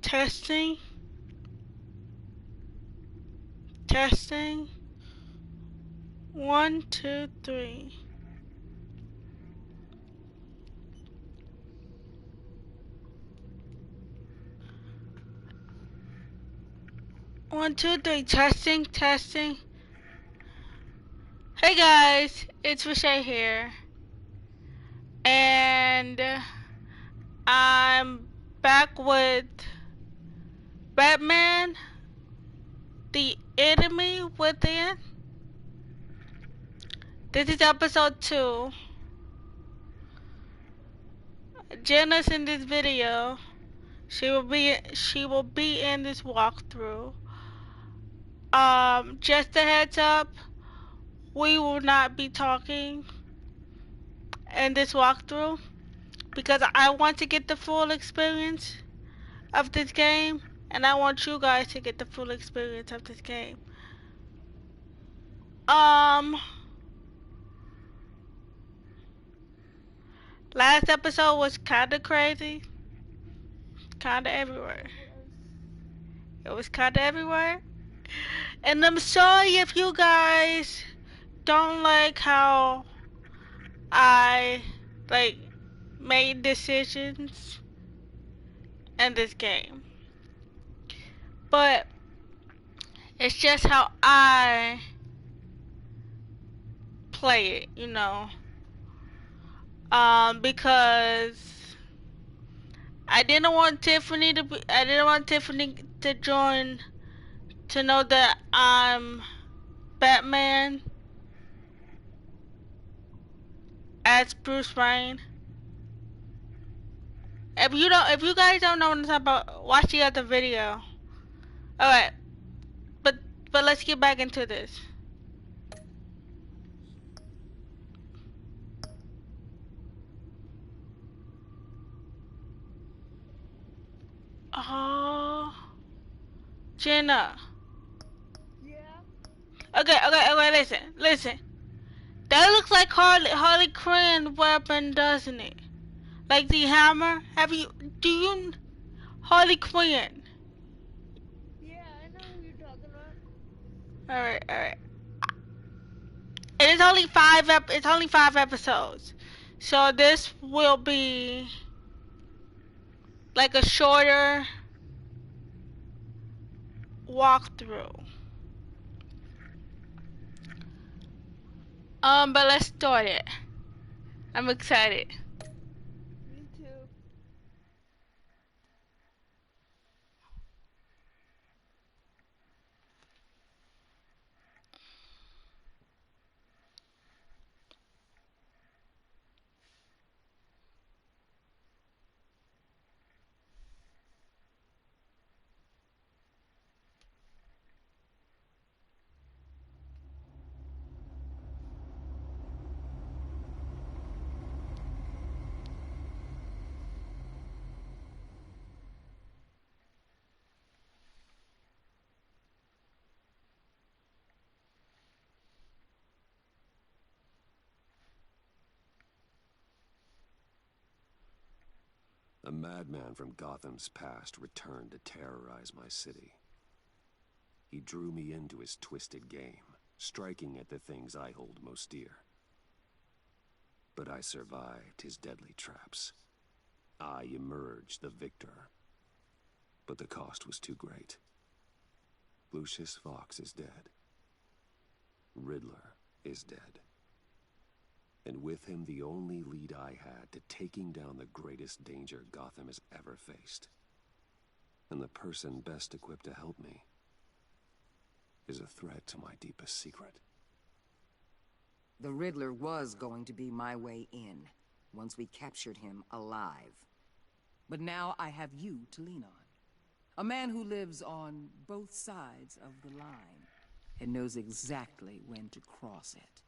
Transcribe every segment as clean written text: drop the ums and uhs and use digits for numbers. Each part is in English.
Testing. Testing. 1, 2, 3. 1, 2, 3. Testing. Testing. Hey guys, it's Rashay here. And I'm back with Batman, the enemy within. This is episode 2. Jenna's in this video. She will be in this walkthrough. Just a heads up, we will not be talking in this walkthrough because I want to get the full experience of this game, and I want you guys to get the full experience of this game. Last episode was kinda crazy, kinda everywhere. It was kinda everywhere. And I'm sorry if you guys don't like how I made decisions in this game. But it's just how I play it, you know. Because I didn't want Tiffany to join, to know that I'm Batman as Bruce Wayne. If you guys don't know what I'm talking about, watch the other video. Alright, but let's get back into this. Oh, Jenna. Yeah? Okay, listen. That looks like Harley Quinn weapon, doesn't it? Like the hammer. Do you, Harley Quinn? Yeah, I know who you're talking about. Alright. And it's only five episodes. So this will be like a shorter walkthrough. But let's start it. I'm excited. Me too. A madman from Gotham's past returned to terrorize my city. He drew me into his twisted game, striking at the things I hold most dear. But I survived his deadly traps. I emerged the victor. But the cost was too great. Lucius Fox is dead. Riddler is dead. And with him the only lead I had to taking down the greatest danger Gotham has ever faced. And the person best equipped to help me is a threat to my deepest secret. The Riddler was going to be my way in, once we captured him alive. But now I have you to lean on. A man who lives on both sides of the line, and knows exactly when to cross it.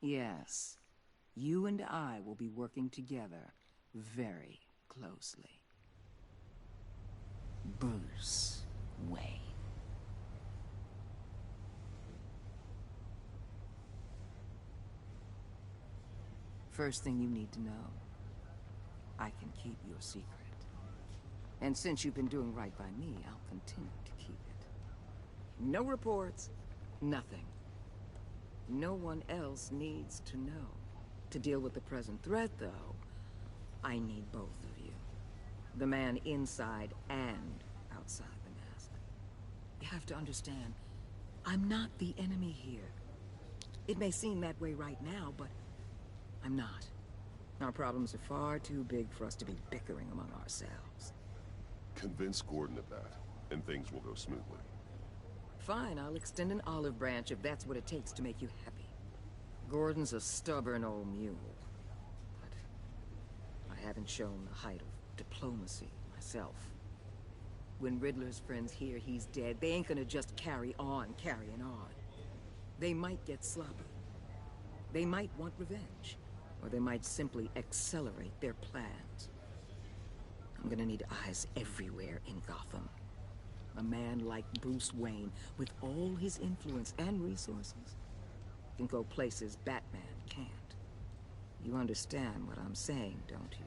Yes, you and I will be working together very closely. Bruce Wayne. First thing you need to know, I can keep your secret. And since you've been doing right by me, I'll continue to keep it. No reports, nothing. No one else needs to know. To deal with the present threat, though, I need both of you. The man inside and outside the mask. You have to understand, I'm not the enemy here. It may seem that way right now, but I'm not. Our problems are far too big for us to be bickering among ourselves. Convince Gordon of that, and things will go smoothly. Fine, I'll extend an olive branch if that's what it takes to make you happy. Gordon's a stubborn old mule. But I haven't shown the height of diplomacy myself. When Riddler's friends hear he's dead, they ain't gonna just carry on carrying on. They might get sloppy. They might want revenge. Or they might simply accelerate their plans. I'm gonna need eyes everywhere in Gotham. A man like Bruce Wayne, with all his influence and resources, can go places Batman can't. You understand what I'm saying, don't you?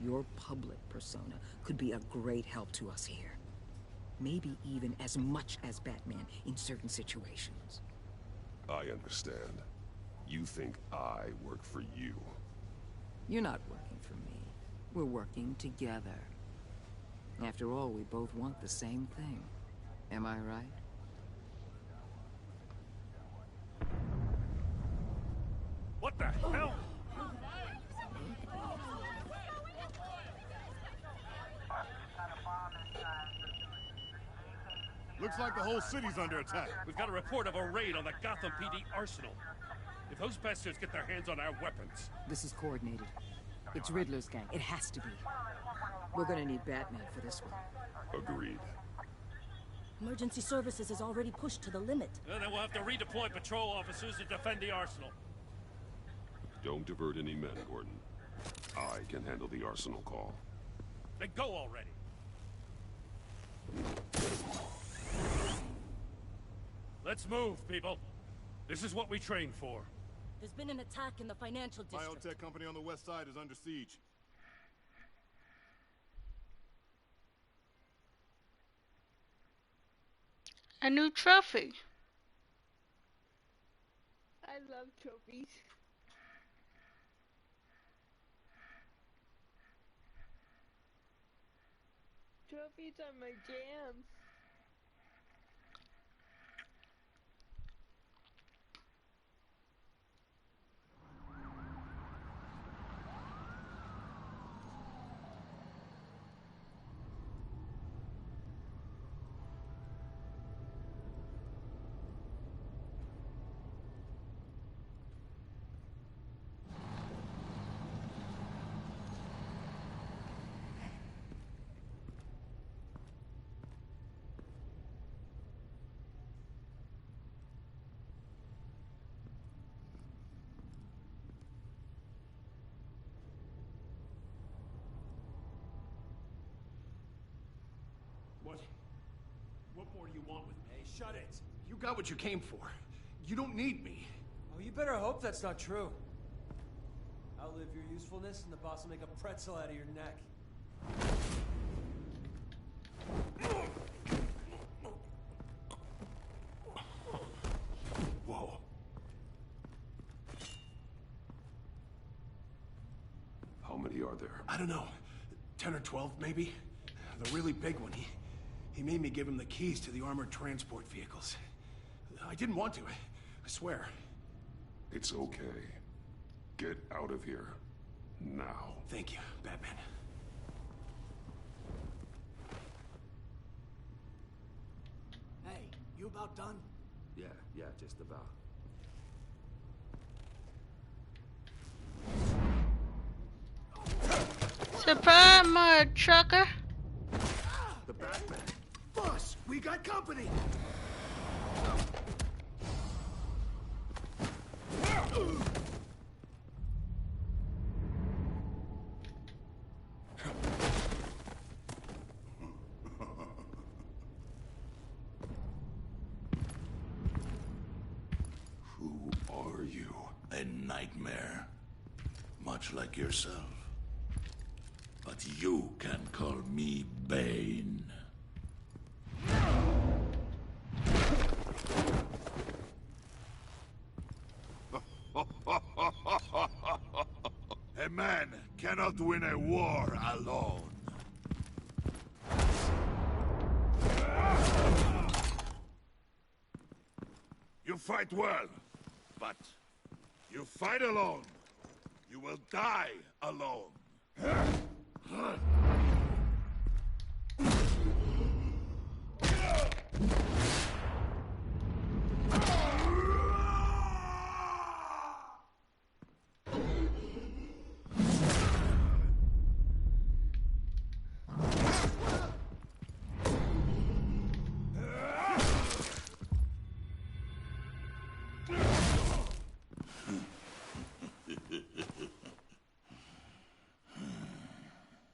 Your public persona could be a great help to us here. Maybe even as much as Batman in certain situations. I understand. You think I work for you. You're not working for me. We're working together. After all, we both want the same thing. Am I right? What the hell? Looks like the whole city's under attack. We've got a report of a raid on the Gotham PD arsenal. If those bastards get their hands on our weapons... This is coordinated. It's Riddler's gang. It has to be. We're gonna need Batman for this one. Agreed. Emergency services is already pushed to the limit. Then we'll have to redeploy patrol officers to defend the arsenal. Don't divert any men, Gordon. I can handle the arsenal call. Then go already. Let's move, people. This is what we trained for. There's been an attack in the financial district. Biotech company on the west side is under siege. A new trophy. I love trophies. Trophies are my jam. What more do you want with me? Hey, shut it! You got what you came for. You don't need me. Oh, you better hope that's not true. Outlive your usefulness, and the boss will make a pretzel out of your neck. Whoa. How many are there? I don't know. 10 or 12, maybe? The really big one, he made me give him the keys to the armored transport vehicles. I didn't want to, I swear. It's okay. Get out of here. Now. Thank you, Batman. Hey, you about done? Yeah, just about. Surprise, mud trucker. The Batman. Boss, we got company! Who are you? A nightmare, much like yourself. But you can call me man cannot win a war alone. You fight well, but you fight alone. You will die alone.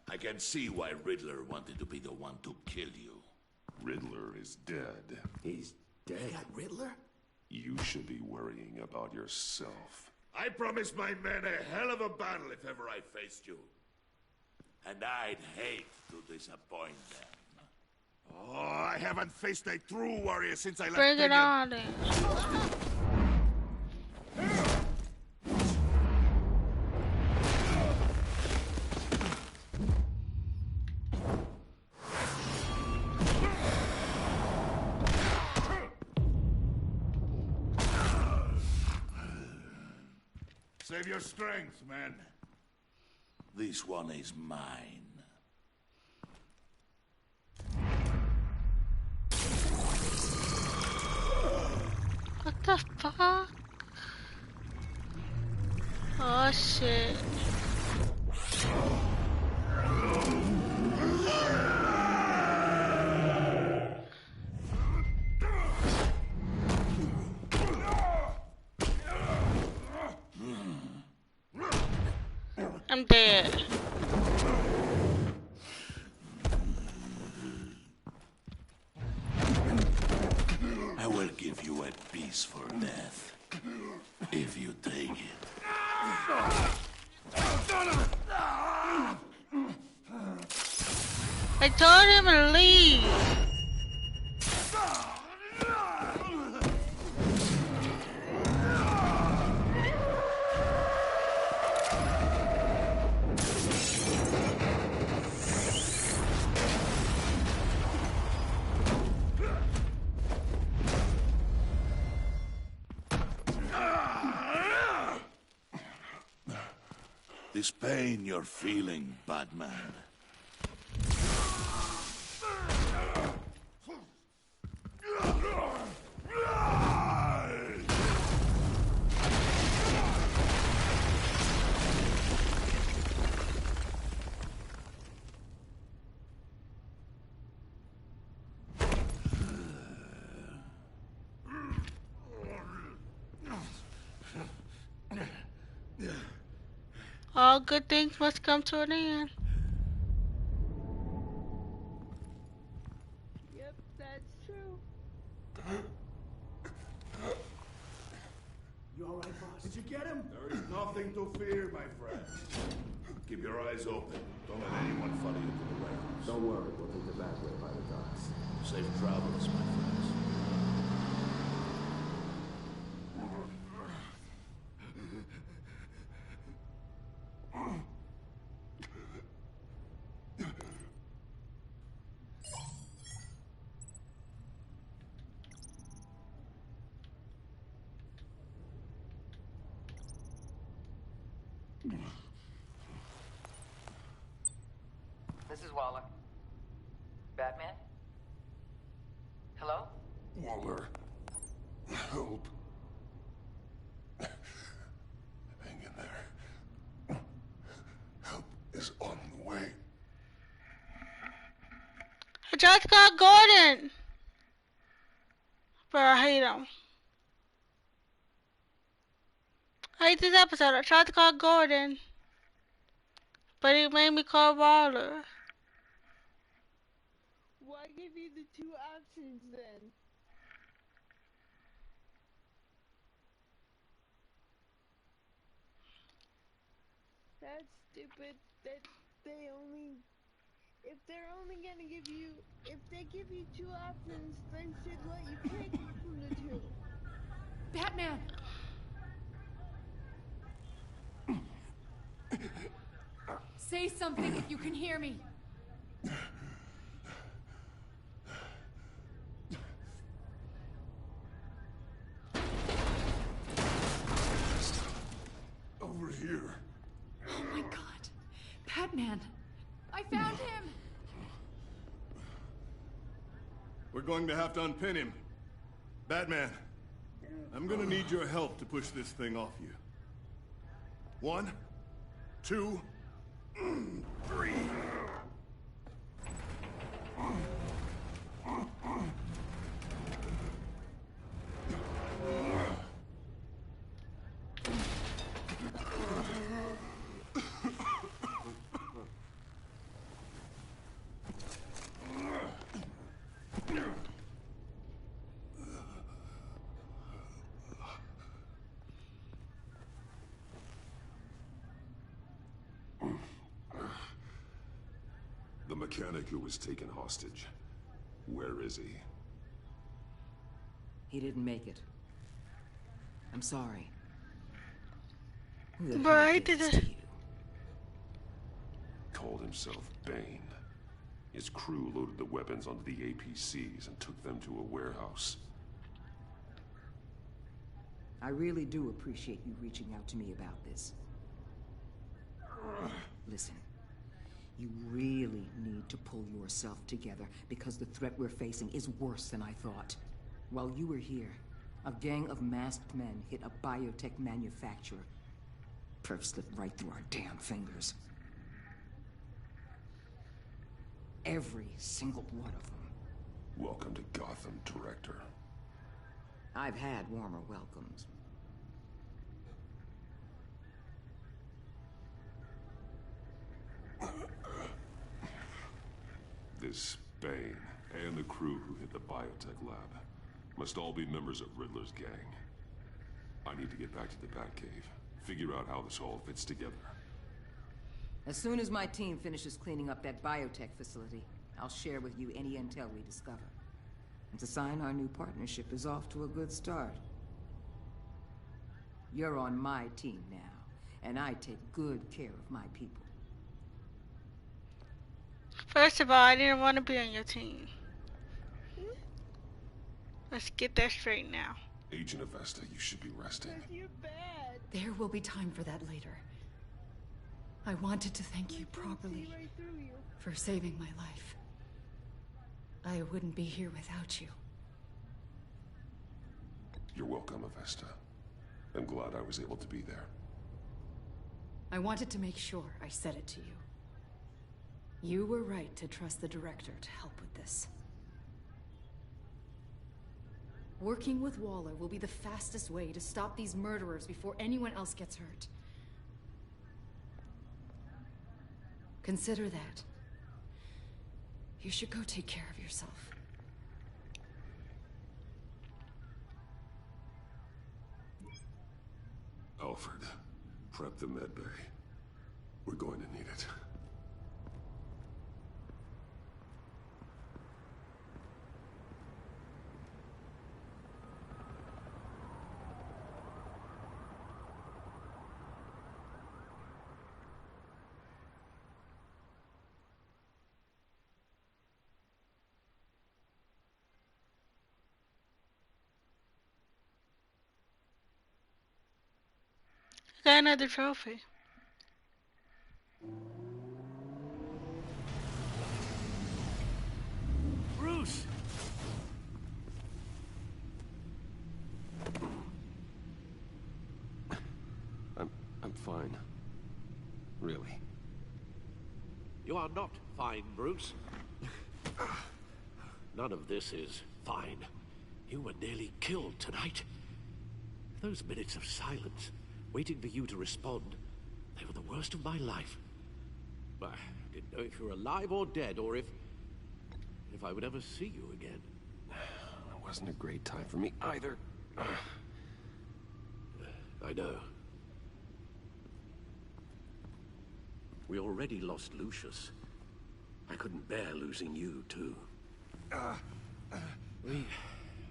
I can see why Riddler wanted to be the one to kill you. Riddler is dead. He's dead. They got Riddler? You should be worrying about yourself. I promised my men a hell of a battle if ever I faced you. And I'd hate to disappoint them. Oh, I haven't faced a true warrior since I left Bring it Pagan. on then. Save your strength, man. This one is mine. What the fuck? Oh shit. I'm dead. I will give you a peaceful death. If you take it. I told him to leave. This pain you're feeling, Batman. All good things must come to an end. Yep, that's true. You all right, boss? Did you get him? There is nothing to fear, my friend. Keep your eyes open. Don't let anyone follow you to the warehouse. Don't worry, we'll take the back way by the docks. Safe travels, my friends. This is Waller. Batman? Hello? Waller, help. Hang in there. Help is on the way. I just got Gordon. Bro, I hate him. I hate this episode. I tried to call Gordon, but he made me call Waller. Why give you the two options then? That's stupid that they only... If they're only gonna give you... If they give you two options, they should let you pick from the two. Batman! Say something if you can hear me. Over here. Oh my god. Batman. I found him. We're going to have to unpin him. Batman, I'm gonna need your help to push this thing off you. 1, 2, 3. The mechanic who was taken hostage. Where is he? He didn't make it. I'm sorry. Who the But hell I did this didn't. to you? Called himself Bane. His crew loaded the weapons onto the APCs and took them to a warehouse. I really do appreciate you reaching out to me about this. Listen, you really need to pull yourself together because the threat we're facing is worse than I thought. While you were here, a gang of masked men hit a biotech manufacturer. Perf slipped right through our damn fingers. Every single one of them. Welcome to Gotham, Director. I've had warmer welcomes. This Bane and the crew who hit the biotech lab must all be members of Riddler's gang. I need to get back to the Batcave, figure out how this all fits together. As soon as my team finishes cleaning up that biotech facility, I'll share with you any intel we discover. And to sign our new partnership is off to a good start. You're on my team now, and I take good care of my people. First of all, I didn't want to be on your team. Let's get that straight now. Agent Avesta, you should be resting. You're bad. There will be time for that later. I wanted to thank you properly See right through you. for saving my life. I wouldn't be here without you. You're welcome, Avesta. I'm glad I was able to be there. I wanted to make sure I said it to you. You were right to trust the director to help with this. Working with Waller will be the fastest way to stop these murderers before anyone else gets hurt. Consider that. You should go take care of yourself. Alfred, prep the med bay. We're going to need it. Got another trophy. Bruce! I'm fine. Really. You are not fine, Bruce. None of this is fine. You were nearly killed tonight. Those minutes of silence, waiting for you to respond, they were the worst of my life. I didn't know if you were alive or dead, or if I would ever see you again. It wasn't a great time for me either. I know. We already lost Lucius. I couldn't bear losing you, too.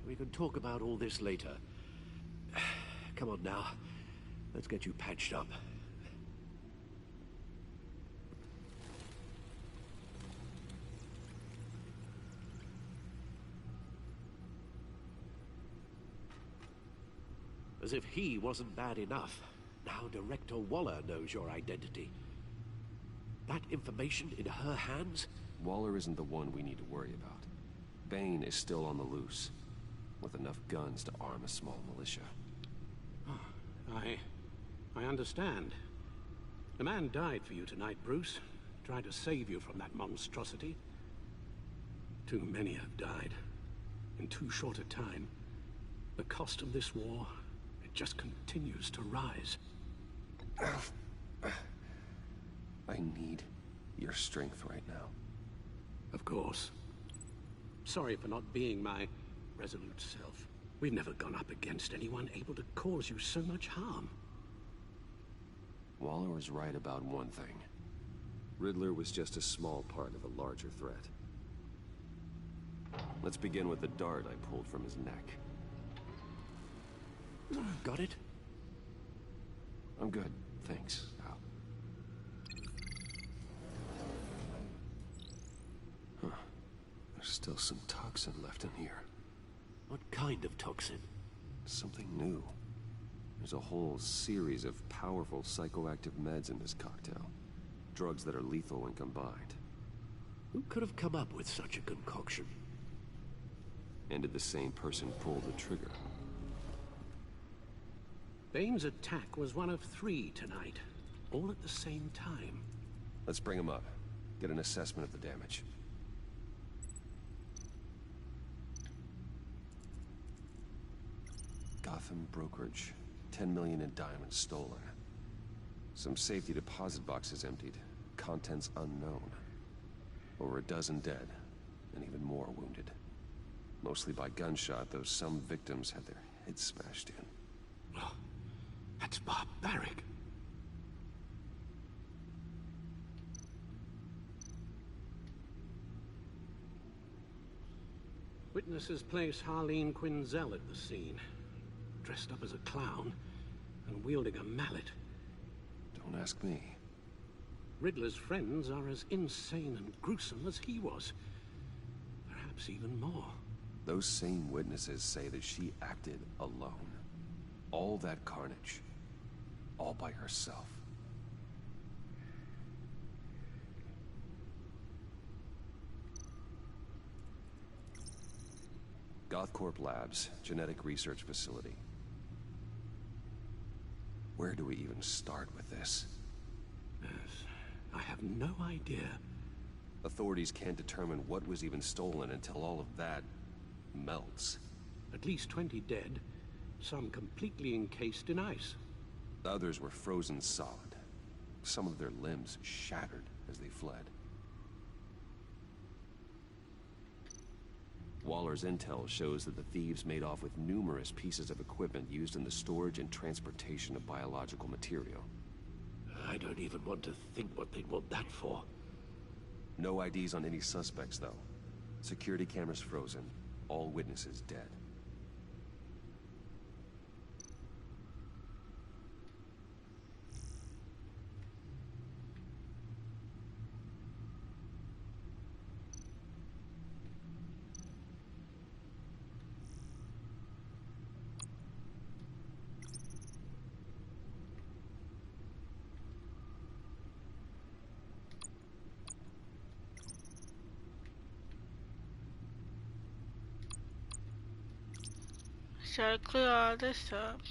We can talk about all this later. Come on now. Let's get you patched up. As if he wasn't bad enough. Now Director Waller knows your identity. That information in her hands? Waller isn't the one we need to worry about. Bane is still on the loose, with enough guns to arm a small militia. I understand. A man died for you tonight, Bruce. Tried to save you from that monstrosity. Too many have died. In too short a time. The cost of this war, it just continues to rise. I need your strength right now. Of course. Sorry for not being my resolute self. We've never gone up against anyone able to cause you so much harm. Waller was right about one thing. Riddler was just a small part of a larger threat. Let's begin with the dart I pulled from his neck. Got it? I'm good, thanks, Al. Huh. There's still some toxin left in here. What kind of toxin? Something new. There's a whole series of powerful psychoactive meds in this cocktail. Drugs that are lethal when combined. Who could have come up with such a concoction? And did the same person pull the trigger? Bane's attack was one of 3 tonight, all at the same time. Let's bring him up. Get an assessment of the damage. Gotham brokerage. 10 million in diamonds stolen. Some safety deposit boxes emptied. Contents unknown. Over a dozen dead, and even more wounded. Mostly by gunshot, though some victims had their heads smashed in. Oh, that's barbaric. Witnesses place Harleen Quinzel at the scene. Dressed up as a clown and wielding a mallet. Don't ask me. Riddler's friends are as insane and gruesome as he was. Perhaps even more. Those same witnesses say that she acted alone. All that carnage. All by herself. Gothcorp Labs, genetic research facility. Where do we even start with this? Yes, I have no idea. Authorities can't determine what was even stolen until all of that melts. At least 20 dead, some completely encased in ice. Others were frozen solid. Some of their limbs shattered as they fled. Waller's intel shows that the thieves made off with numerous pieces of equipment used in the storage and transportation of biological material. I don't even want to think what they'd want that for. No IDs on any suspects, though. Security cameras frozen. All witnesses dead. Should I clear all this up?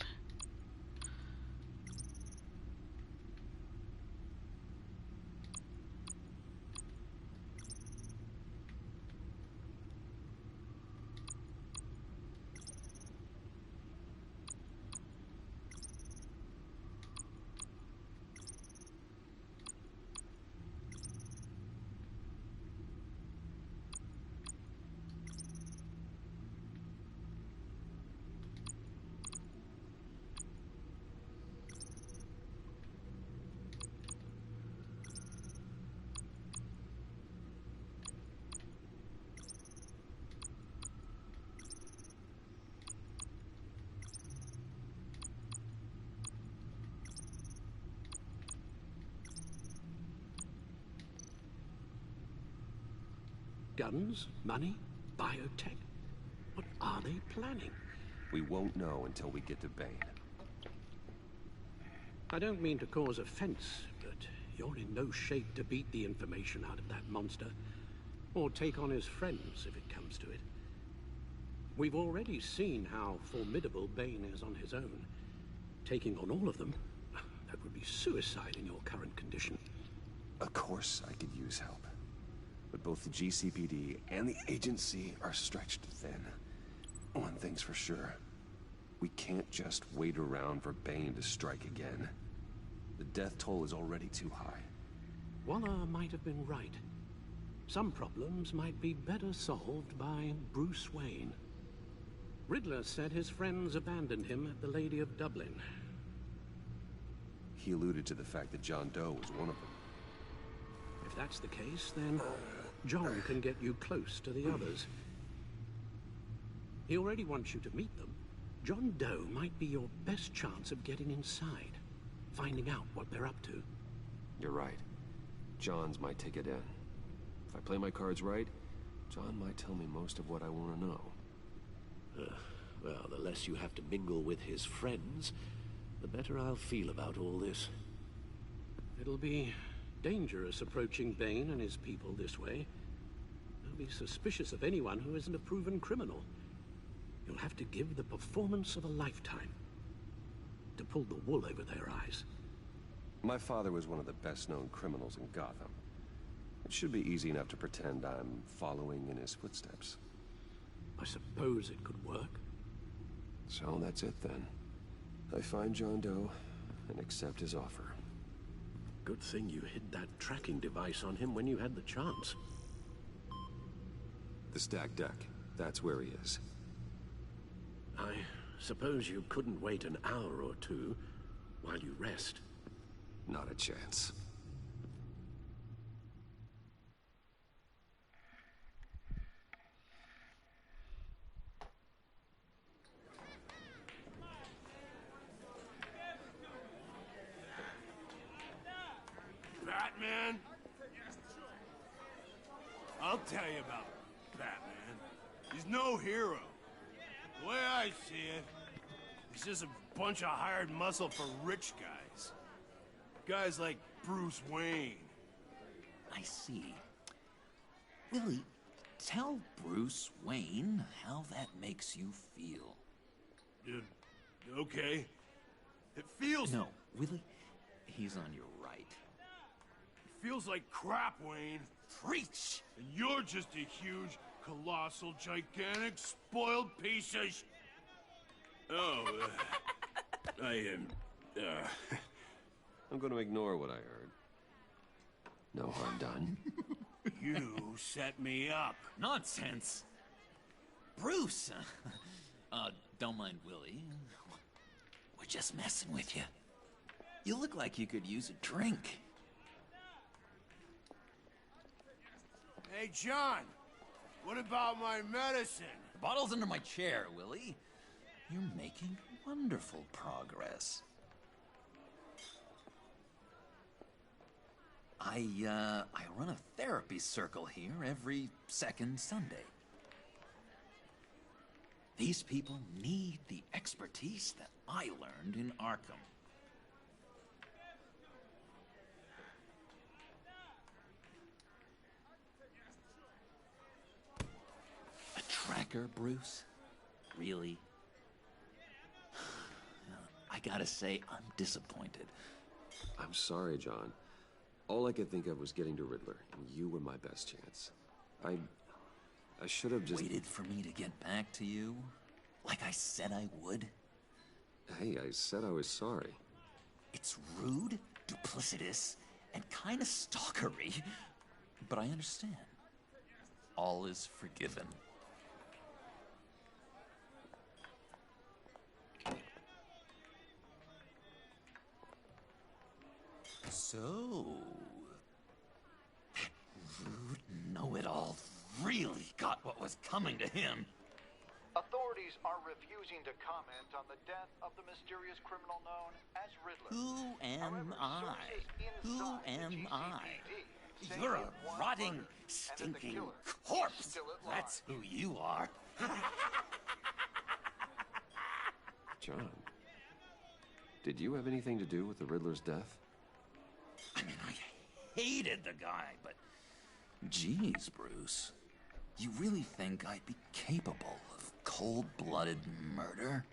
Guns? Money? Biotech? What are they planning? We won't know until we get to Bane. I don't mean to cause offense, but you're in no shape to beat the information out of that monster, or take on his friends if it comes to it. We've already seen how formidable Bane is on his own. Taking on all of them, that would be suicide in your current condition. Of course I could use help. But both the GCPD and the agency are stretched thin. One thing's for sure. We can't just wait around for Bane to strike again. The death toll is already too high. Waller might have been right. Some problems might be better solved by Bruce Wayne. Riddler said his friends abandoned him at the Lady of Dublin. He alluded to the fact that John Doe was one of them. If that's the case, then John can get you close to the others. He already wants you to meet them. John Doe might be your best chance of getting inside, finding out what they're up to. You're right. John's my ticket in. If I play my cards right, John might tell me most of what I want to know. Well, the less you have to mingle with his friends, the better I'll feel about all this. It'll be dangerous approaching Bane and his people this way. They'll be suspicious of anyone who isn't a proven criminal. You'll have to give the performance of a lifetime to pull the wool over their eyes. My father was one of the best-known criminals in Gotham. It should be easy enough to pretend I'm following in his footsteps. I suppose it could work. So that's it then. I find John Doe and accept his offer. Good thing you hid that tracking device on him when you had the chance. The stacked deck. That's where he is. I suppose you couldn't wait an hour or two while you rest. Not a chance. Batman? I'll tell you about Batman. He's no hero. The way I see it, he's just a bunch of hired muscle for rich guys. Guys like Bruce Wayne. I see. Willie, tell Bruce Wayne how that makes you feel. Okay. It feels... No, Willie, he's on your right. It feels like crap, Wayne. Preach! And you're just a huge, colossal, gigantic, spoiled piece of Oh, I am... I'm going to ignore what I heard. No harm done. You set me up. Nonsense! Bruce! Don't mind Willie. We're just messing with you. You look like you could use a drink. Hey, John! What about my medicine? The bottle's under my chair, Willie. You're making wonderful progress. I run a therapy circle here every second Sunday. These people need the expertise that I learned in Arkham. A tracker, Bruce? Really? I gotta say, I'm disappointed. I'm sorry, John. All I could think of was getting to Riddler, and you were my best chance. I should have just... Waited for me to get back to you? Like I said I would? Hey, I said I was sorry. It's rude, duplicitous, and kinda stalkery. But I understand. All is forgiven. So... that rude know-it-all really got what was coming to him. Authorities are refusing to comment on the death of the mysterious criminal known as Riddler. Who am However, I? Who am I? You're a rotting, stinking corpse! That's who you are. John. Did you have anything to do with the Riddler's death? I mean, I hated the guy, but... Geez, Bruce. You really think I'd be capable of cold-blooded murder?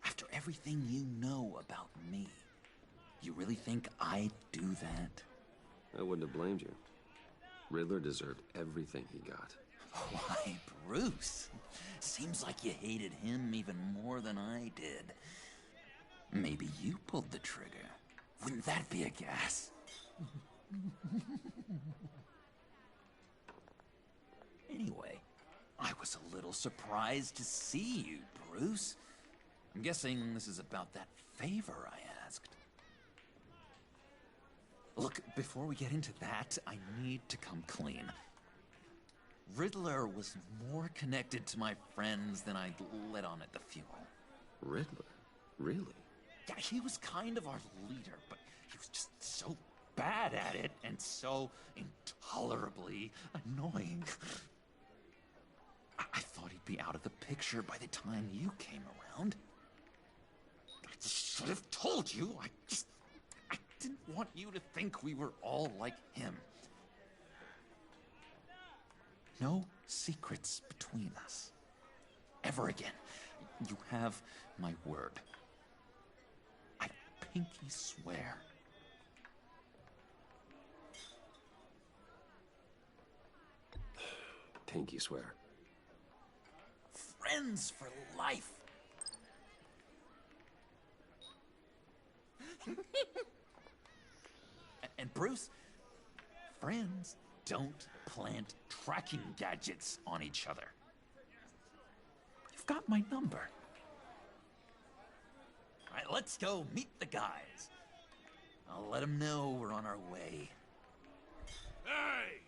After everything you know about me, you really think I'd do that? I wouldn't have blamed you. Riddler deserved everything he got. Why, Bruce? Seems like you hated him even more than I did. Maybe you pulled the trigger. Wouldn't that be a gas? Anyway, I was a little surprised to see you, Bruce. I'm guessing this is about that favor I asked. Look, before we get into that, I need to come clean. Riddler was more connected to my friends than I'd let on at the funeral. Riddler? Really? Yeah, he was kind of our leader, but he was just so bad at it and so intolerably annoying. I thought he'd be out of the picture by the time you came around. I just should have told you. I didn't want you to think we were all like him. No secrets between us. Ever again. You have my word. I pinky swear. Pinky swear. Friends for life. And Bruce, friends don't plant tracking gadgets on each other. You've got my number. All right, let's go meet the guys. I'll let them know we're on our way. Hey!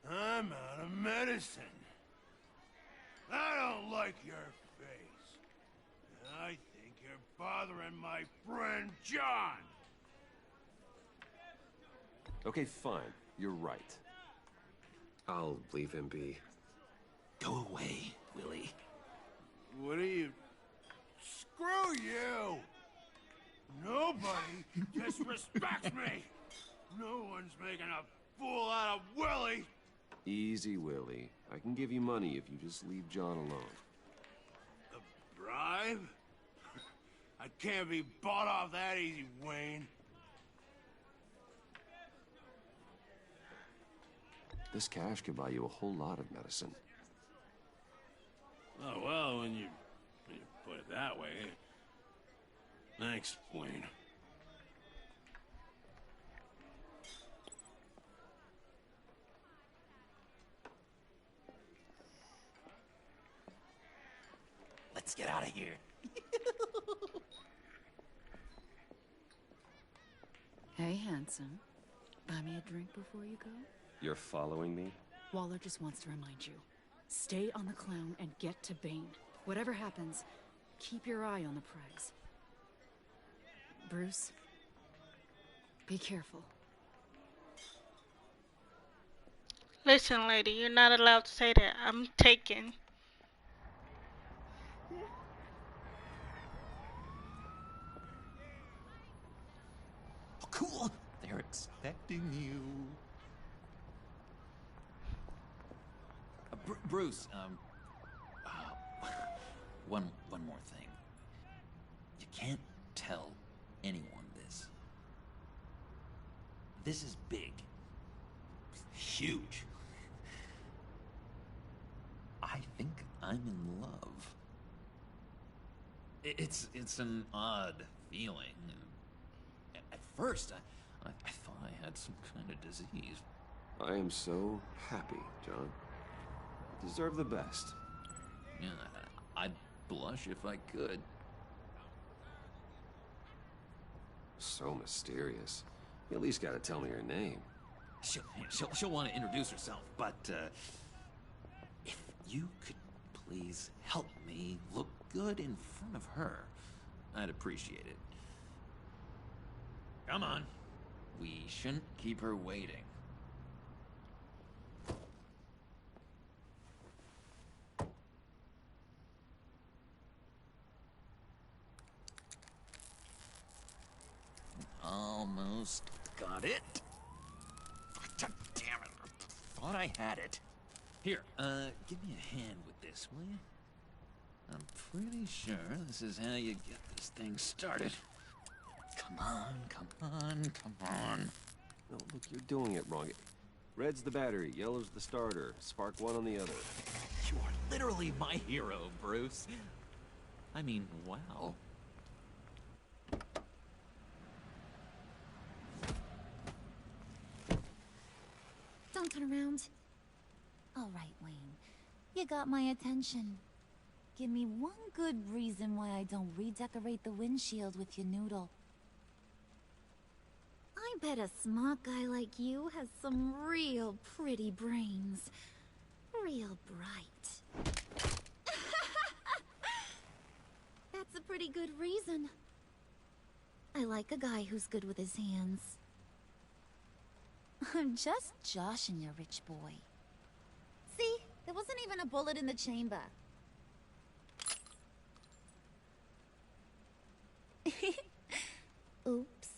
I'm out of medicine. I don't like your face. I think you're bothering my friend John. Okay, fine. You're right. I'll leave him be. Go away, Willie. What are you... Screw you! Nobody disrespects me! No one's making a fool out of Willie! Easy, Willie. I can give you money if you just leave John alone. A bribe? I can't be bought off that easy, Wayne. This cash could buy you a whole lot of medicine. Oh, well, when you put it that way. Thanks, Wayne. Let's get out of here. Hey, handsome. Buy me a drink before you go? You're following me? Waller just wants to remind you. Stay on the clown and get to Bane. Whatever happens, keep your eye on the prize. Bruce, be careful. Listen, lady, you're not allowed to say that. I'm taken. Oh, cool. They're expecting you. Bruce, one more thing. You can't tell anyone this. This is big. Huge. I think I'm in love. It's an odd feeling. At first, I thought I had some kind of disease. I am so happy, John. You deserve the best. Yeah, I'd blush if I could. So mysterious. You at least gotta tell me her name. She'll want to introduce herself, but if you could please help me look good in front of her, I'd appreciate it. Come on. We shouldn't keep her waiting. almost got it. Damn it. Thought I had it. Here, give me a hand with this, will you? I'm pretty sure this is how you get this thing started. Come on, come on, come on. No, look, you're doing it wrong. Red's the battery, yellow's the starter. Spark one on the other. You are literally my hero, Bruce. I mean, wow. Don't turn around. All right, Wayne. You got my attention. Give me one good reason why I don't redecorate the windshield with your noodle. I bet a smart guy like you has some real pretty brains. Real bright. That's a pretty good reason. I like a guy who's good with his hands. I'm just joshing you, rich boy. See? There wasn't even a bullet in the chamber. Oops.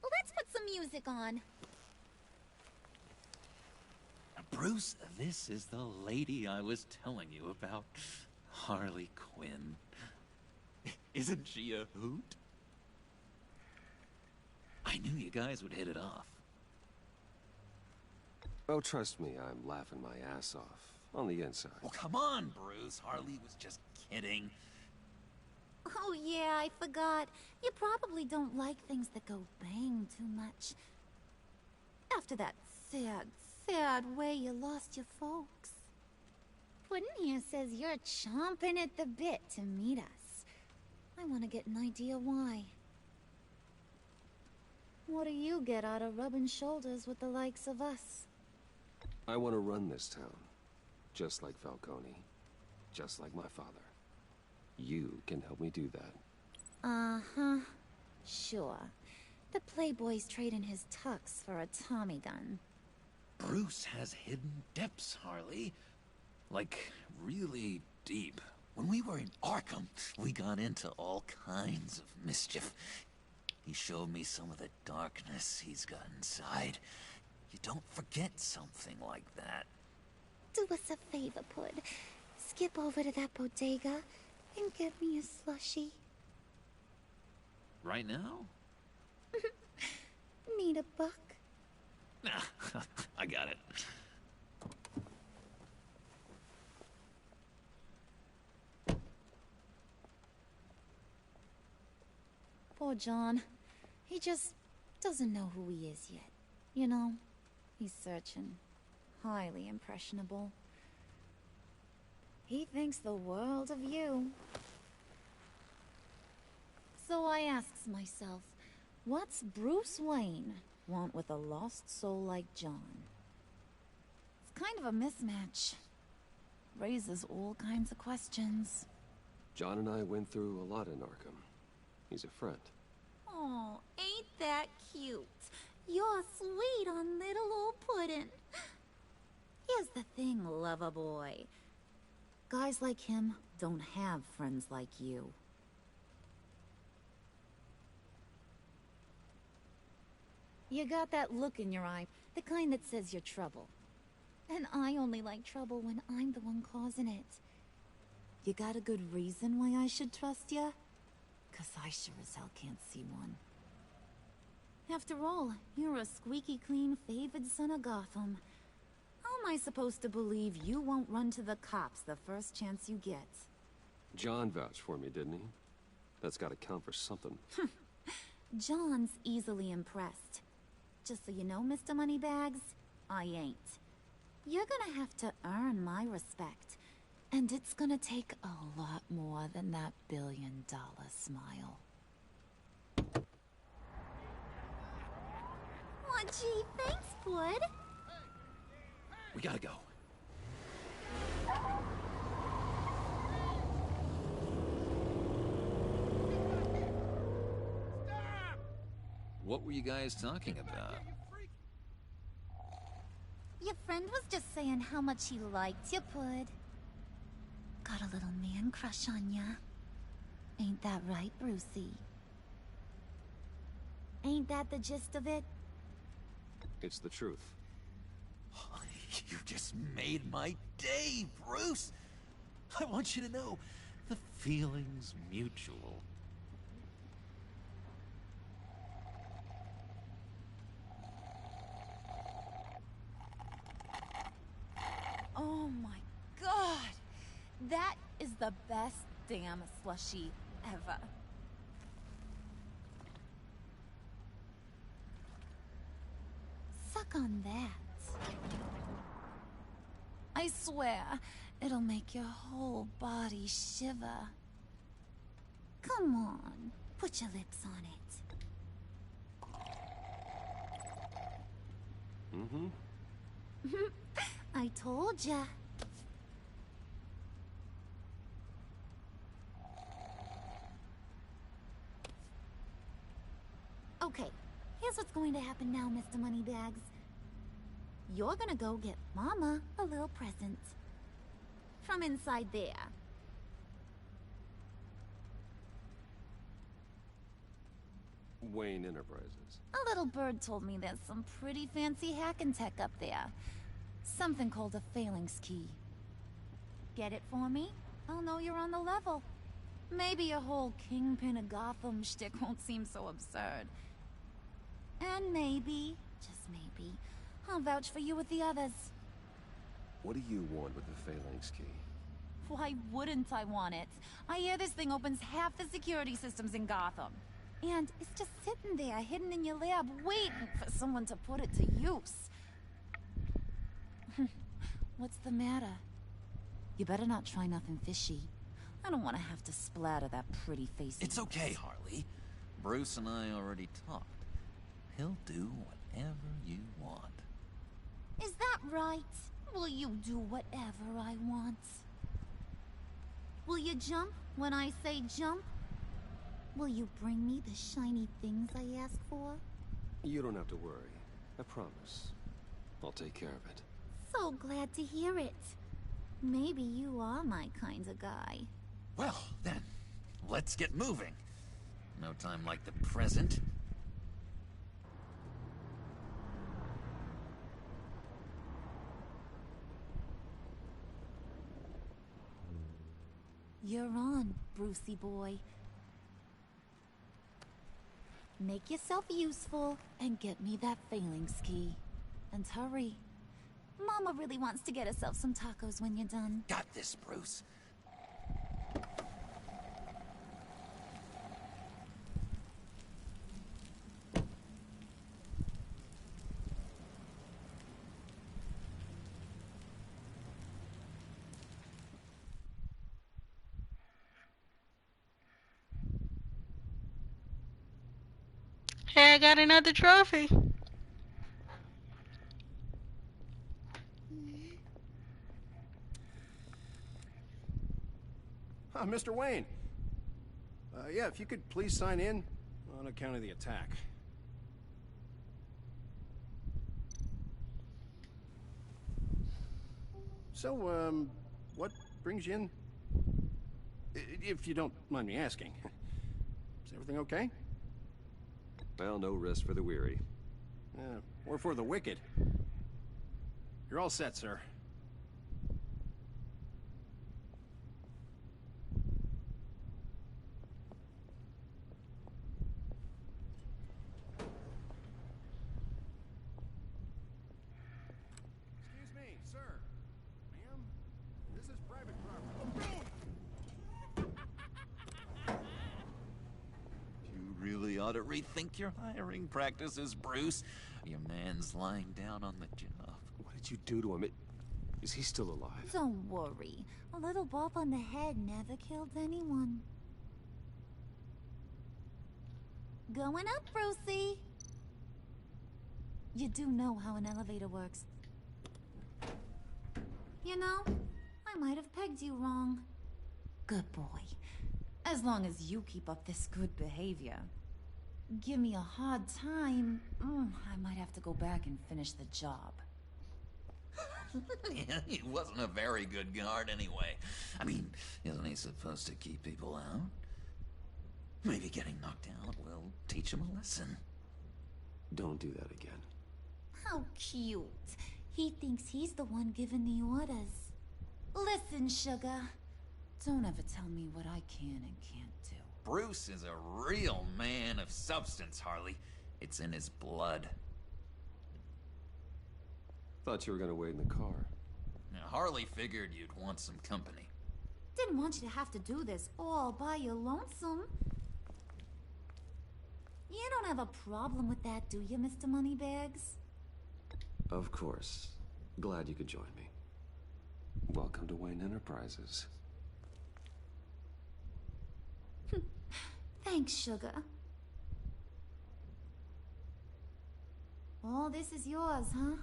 Let's put some music on. Bruce, this is the lady I was telling you about. Harley Quinn. Isn't she a hoot? I knew you guys would hit it off. Oh, trust me, I'm laughing my ass off. On the inside. Well, come on, Bruce. Harley was just kidding. Oh yeah, I forgot. You probably don't like things that go bang too much. After that sad way you lost your folks. Puddin' here says you're chomping at the bit to meet us. I want to get an idea why. What do you get out of rubbing shoulders with the likes of us? I want to run this town. Just like Falcone. Just like my father. You can help me do that. Uh-huh. Sure. The Playboy's trading his tux for a Tommy gun. Bruce has hidden depths, Harley. Like, really deep. When we were in Arkham, we got into all kinds of mischief. He showed me some of the darkness he's got inside. You don't forget something like that. Do us a favor, Pud. Skip over to that bodega and get me a slushie. Right now? Need a buck? Nah, I got it. Poor John. He just doesn't know who he is yet. You know, he's searching. Highly impressionable. He thinks the world of you. So I asks myself, what's Bruce Wayne want with a lost soul like John? It's kind of a mismatch. Raises all kinds of questions. John and I went through a lot in Arkham. He's a friend. Oh, ain't that cute? You're sweet on little old Puddin'. Here's the thing, lover boy. Guys like him don't have friends like you. You got that look in your eye, the kind that says you're trouble. And I only like trouble when I'm the one causing it. You got a good reason why I should trust you? 'Cause I sure as hell can't see one. After all, you're a squeaky clean favored son of Gotham. How am I supposed to believe you won't run to the cops the first chance you get? John vouched for me, didn't he? That's gotta count for something. John's easily impressed. Just so you know, Mr. Moneybags, I ain't. You're gonna have to earn my respect. And it's gonna take a lot more than that billion-dollar smile. Aw, gee, thanks, Bud. We gotta go. What were you guys talking about? Your friend was just saying how much he liked you, Bud. Got a little man crush on ya. Ain't that right, Brucey? Ain't that the gist of it? It's the truth. You just made my day, Bruce! I want you to know, the feeling's mutual. Oh my god! That is the best damn slushie ever. Suck on that. I swear, it'll make your whole body shiver. Come on, put your lips on it. Mm-hmm. I told ya. Okay, here's what's going to happen now, Mr. Moneybags. You're gonna go get Mama a little present. From inside there. Wayne Enterprises. A little bird told me there's some pretty fancy hacking tech up there. Something called a phalanx key. Get it for me? I'll know you're on the level. Maybe your whole Kingpin of Gotham shtick won't seem so absurd. And maybe, just maybe, I'll vouch for you with the others. What do you want with the phalanx key? Why wouldn't I want it? I hear this thing opens half the security systems in Gotham. And it's just sitting there, hidden in your lab, waiting for someone to put it to use. What's the matter? You better not try nothing fishy. I don't want to have to splatter that pretty face. It's okay, Harley. Bruce and I already talked. He'll do whatever you want. Is that right? Will you do whatever I want? Will you jump when I say jump? Will you bring me the shiny things I ask for? You don't have to worry. I promise. I'll take care of it. So glad to hear it. Maybe you are my kind of guy. Well, then, let's get moving. No time like the present. You're on, Brucey boy. Make yourself useful and get me that phalanx key. And hurry. Mama really wants to get herself some tacos when you're done. Got this, Bruce. Hey, I got another trophy. Mr. Wayne. Yeah, if you could please sign in on account of the attack. So, what brings you in? If you don't mind me asking. Is everything okay? Well, no rest for the weary. Or for the wicked. You're all set, sir. Excuse me, sir. Ma'am, this is private property. You really ought to rethink your hiring practices, Bruce. Your man's lying down on the job. What did you do to him? Is he still alive? Don't worry. A little bump on the head never killed anyone. Going up, Brucey. You do know how an elevator works. You know, I might have pegged you wrong. Good boy. As long as you keep up this good behavior. Give me a hard time, I might have to go back and finish the job. Yeah, he wasn't a very good guard anyway. I mean, isn't he supposed to keep people out? Maybe getting knocked out will teach him a lesson. Don't do that again. How cute. He thinks he's the one giving the orders. Listen, sugar. Don't ever tell me what I can and can't do. Bruce is a real man of substance, Harley. It's in his blood. Thought you were gonna wait in the car. Now, Harley figured you'd want some company. Didn't want you to have to do this all by your lonesome. You don't have a problem with that, do you, Mr. Moneybags? Of course. Glad you could join me. Welcome to Wayne Enterprises. Thanks, sugar. All this is yours, huh?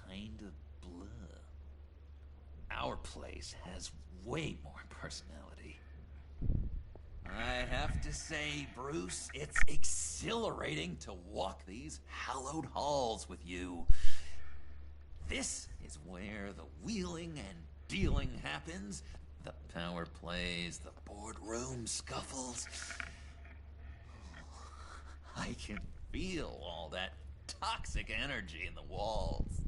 Kind of blur. Our place has way more personality. I have to say, Bruce, it's exhilarating to walk these hallowed halls with you. This is where the wheeling and dealing happens. The power plays, the boardroom scuffles. I can feel all that toxic energy in the walls.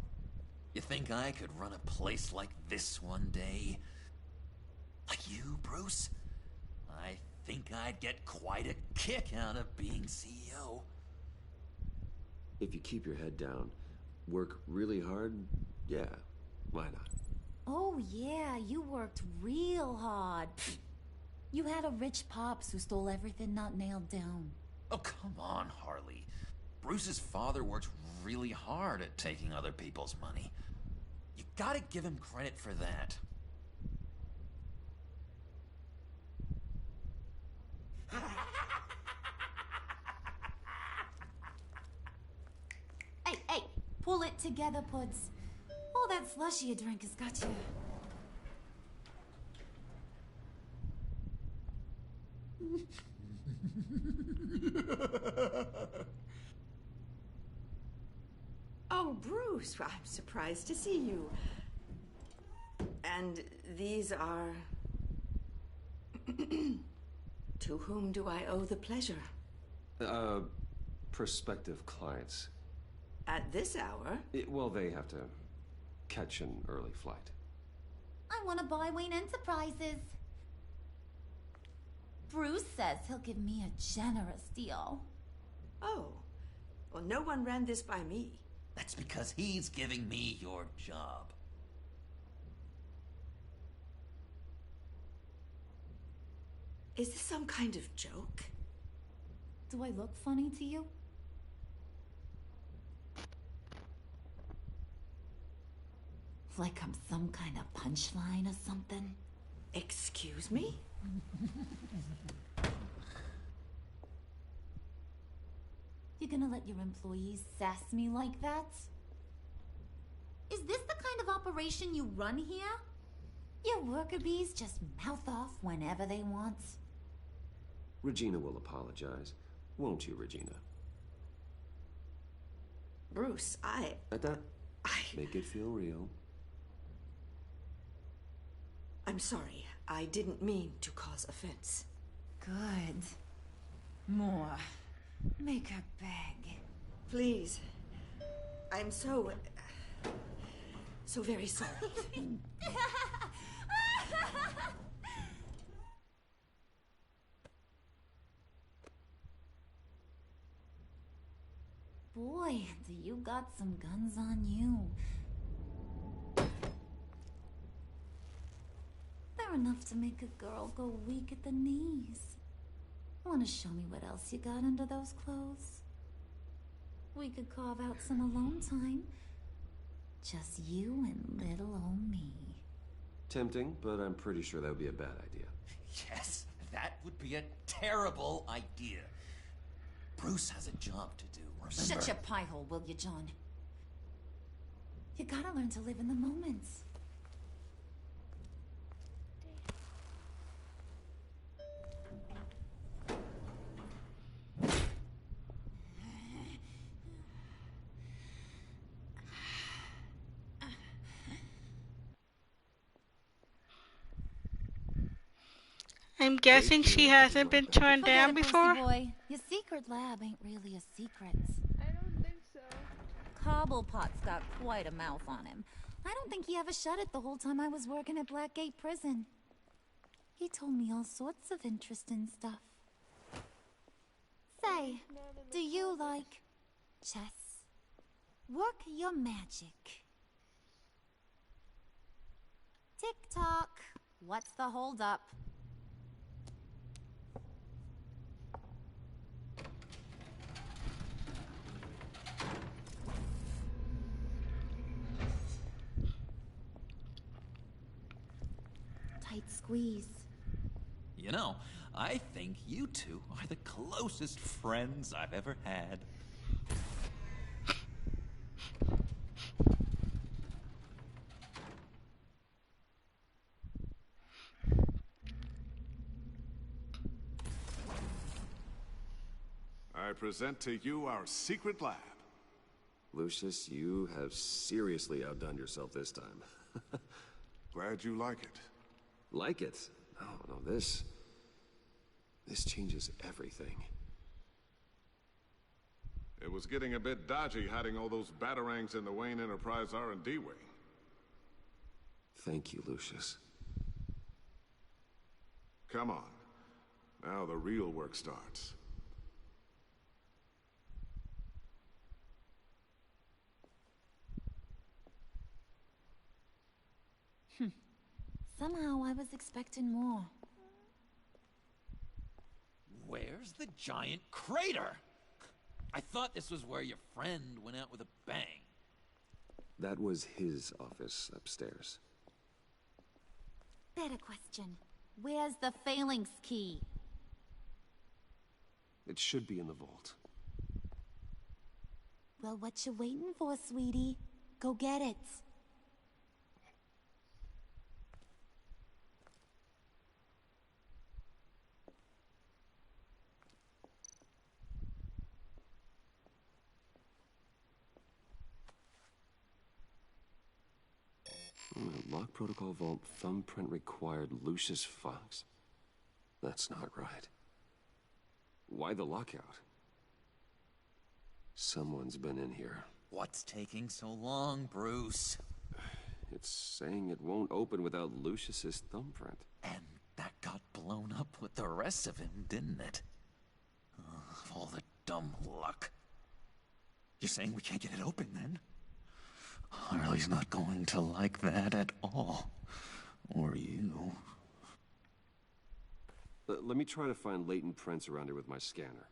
You think I could run a place like this one day? Like you, Bruce? I think I'd get quite a kick out of being CEO. If you keep your head down, work really hard, yeah, why not? Oh, yeah, you worked real hard. You had a rich pops who stole everything not nailed down. Oh, come on, Harley. Bruce's father worked really hard at taking other people's money. You gotta give him credit for that. Hey, pull it together, Puds. All that slushy you drink has got you. Oh, Bruce, I'm surprised to see you. And these are... To whom do I owe the pleasure? Prospective clients. At this hour? Well, they have to catch an early flight. I want to buy Wayne Enterprises. Bruce says he'll give me a generous deal. Oh, well, no one ran this by me. That's because he's giving me your job. Is this some kind of joke? Do I look funny to you? Like I'm some kind of punchline or something? Excuse me? You gonna let your employees sass me like that? Is this the kind of operation you run here? Your worker bees just mouth off whenever they want. Regina will apologize. Won't you, Regina? Bruce, I... Make it feel real. I'm sorry. I didn't mean to cause offense. Good. More. Make her beg. Please. I'm so very sorry. Boy, do you got some guns on you. They're enough to make a girl go weak at the knees. Want to show me what else you got under those clothes? We could carve out some alone time. Just you and little old me. Tempting, but I'm pretty sure that would be a bad idea. Yes, that would be a terrible idea. Bruce has a job to do, remember? Shut your pie hole, will you, John? You gotta learn to live in the moment. I'm guessing she hasn't been turned down before? Boy. Your secret lab ain't really a secret. I don't Cobblepot's got quite a mouth on him. I don't think he ever shut it the whole time I was working at Blackgate Prison. He told me all sorts of interesting stuff. Say, do you like chess? Work your magic. Tick-tock. What's the holdup? Tight squeeze. You know, I think you two are the closest friends I've ever had. I present to you our secret lab. Lucius, you have seriously outdone yourself this time. Glad you like it. Like it? No, this changes everything. It was getting a bit dodgy hiding all those batarangs in the Wayne Enterprise R&D wing. Thank you, Lucius. Come on. Now the real work starts. Somehow I was expecting more. Where's the giant crater? I thought this was where your friend went out with a bang. That was his office upstairs. Better question. Where's the phalanx key? It should be in the vault. Well, what you waiting for, sweetie? Go get it. Lock protocol vault thumbprint required Lucius Fox. That's not right. Why the lockout? Someone's been in here. What's taking so long, Bruce? It's saying it won't open without Lucius's thumbprint. And that got blown up with the rest of him, didn't it? All the dumb luck. You're saying we can't get it open, then? Harley's not going to like that at all. Or you. Let me try to find latent prints around here with my scanner.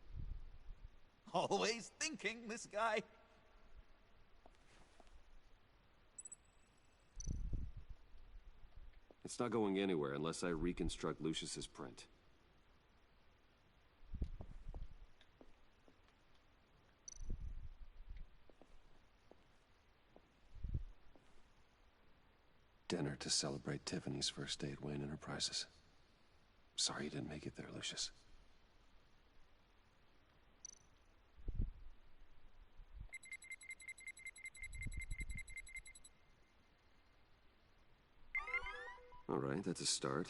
Always thinking, this guy. It's not going anywhere unless I reconstruct Lucius's print. Dinner to celebrate Tiffany's first day at Wayne Enterprises. Sorry you didn't make it there, Lucius. All right, that's a start.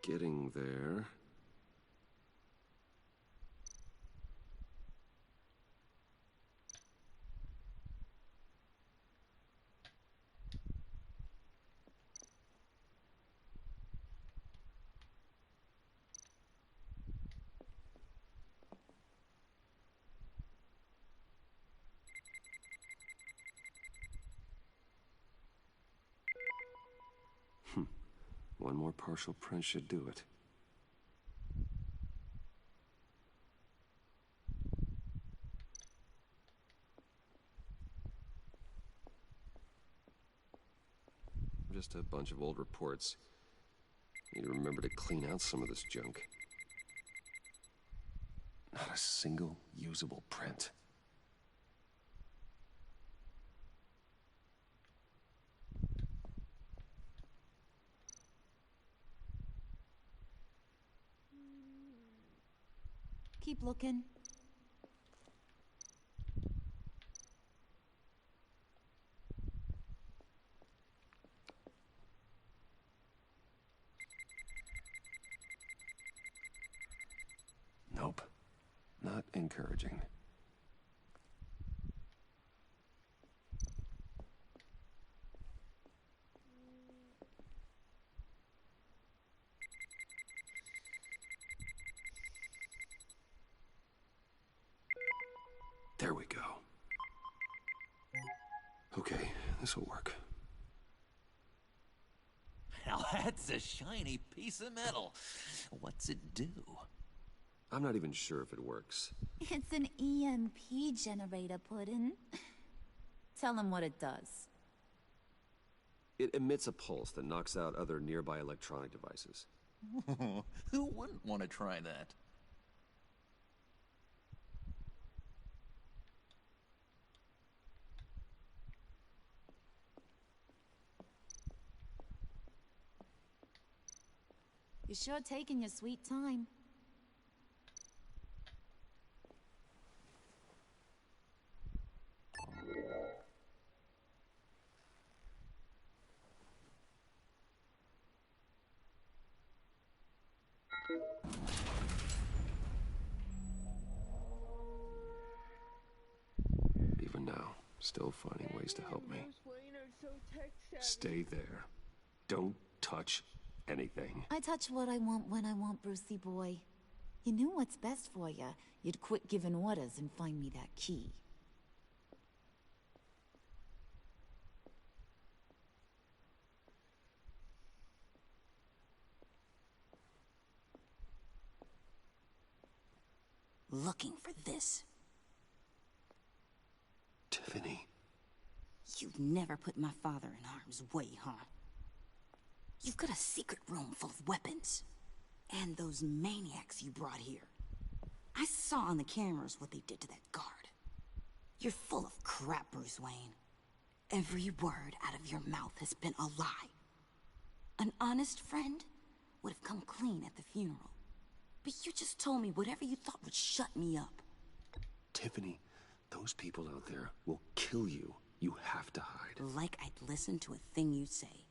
Getting there. One more partial print should do it. Just a bunch of old reports. Need to remember to clean out some of this junk. Not a single usable print. Keep looking. Nope. Not encouraging. There we go. Okay, this'll work. Now that's a shiny piece of metal. What's it do? I'm not even sure if it works. It's an EMP generator, Puddin'. Tell him what it does. It emits a pulse that knocks out other nearby electronic devices. Who wouldn't want to try that? You're sure taking your sweet time. Even now, still finding ways to help me. Stay there. Don't touch anything. I touch what I want when I want, Brucey boy. You knew what's best for you. You'd quit giving orders and find me that key. Looking for this. Tiffany. You've never put my father in harm's way, huh? You've got a secret room full of weapons. And those maniacs you brought here. I saw on the cameras what they did to that guard. You're full of crap, Bruce Wayne. Every word out of your mouth has been a lie. An honest friend would have come clean at the funeral. But you just told me whatever you thought would shut me up. Tiffany, those people out there will kill you. You have to hide. Like I'd listen to a thing you say.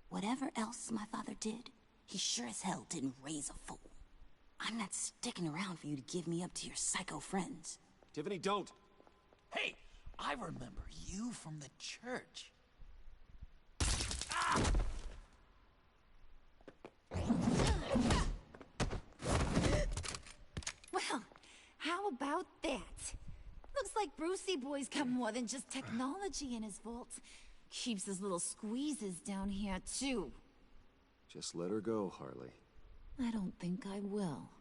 Whatever else my father did, he sure as hell didn't raise a fool. I'm not sticking around for you to give me up to your psycho friends. Tiffany, don't! Hey, I remember you from the church. Well, how about that? Looks like Brucey boy's got more than just technology in his vault. Keeps his little squeezes down here, too. Just let her go, Harley. I don't think I will.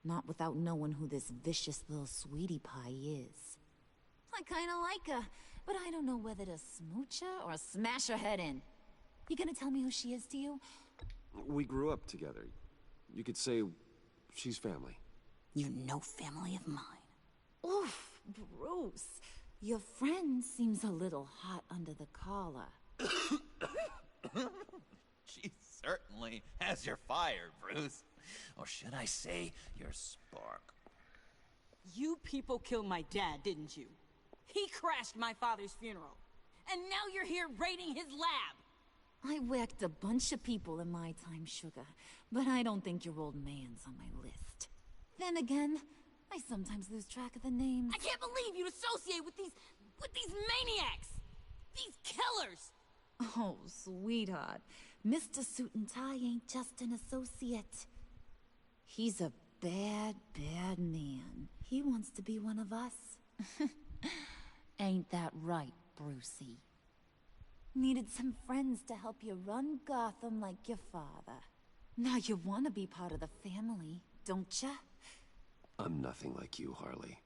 Not without knowing who this vicious little sweetie pie is. I kinda like her, but I don't know whether to smooch her or smash her head in. You gonna tell me who she is to you? We grew up together. You could say she's family. You're no family of mine. Oof, Bruce. Your friend seems a little hot under the collar. She certainly has your fire, Bruce. Or should I say, your spark. You people killed my dad, didn't you? He crashed my father's funeral. And now you're here raiding his lab! I whacked a bunch of people in my time, Sugar, but I don't think your old man's on my list. Then again, I sometimes lose track of the names. I can't believe you'd associate with these maniacs! These killers! Oh, sweetheart. Mr. Suit and Tie ain't just an associate. He's a bad, bad man. He wants to be one of us. Ain't that right, Brucey? Needed some friends to help you run Gotham like your father. Now you want to be part of the family, don't ya? I'm nothing like you, Harley.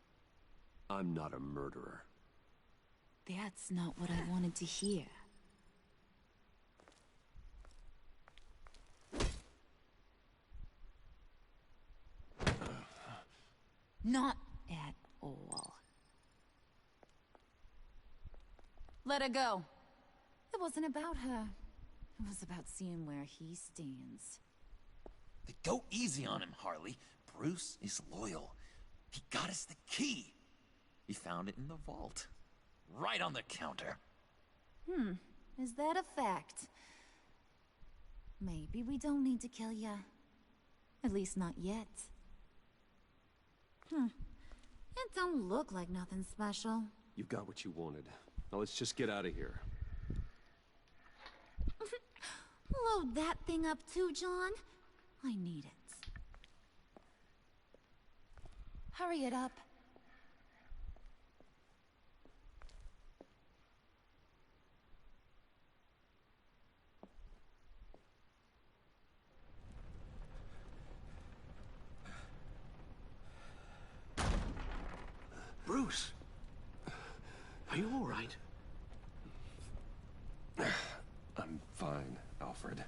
I'm not a murderer. That's not what I wanted to hear. Not at all. Let her go. It wasn't about her. It was about seeing where he stands. Go easy on him, Harley. Bruce is loyal. He got us the key. He found it in the vault. Right on the counter. Is that a fact? Maybe we don't need to kill ya. At least not yet. It don't look like nothing special. You got what you wanted. Now let's just get out of here. Load that thing up too, John. I need it. Hurry it up. Bruce! Are you all right? I'm fine, Alfred.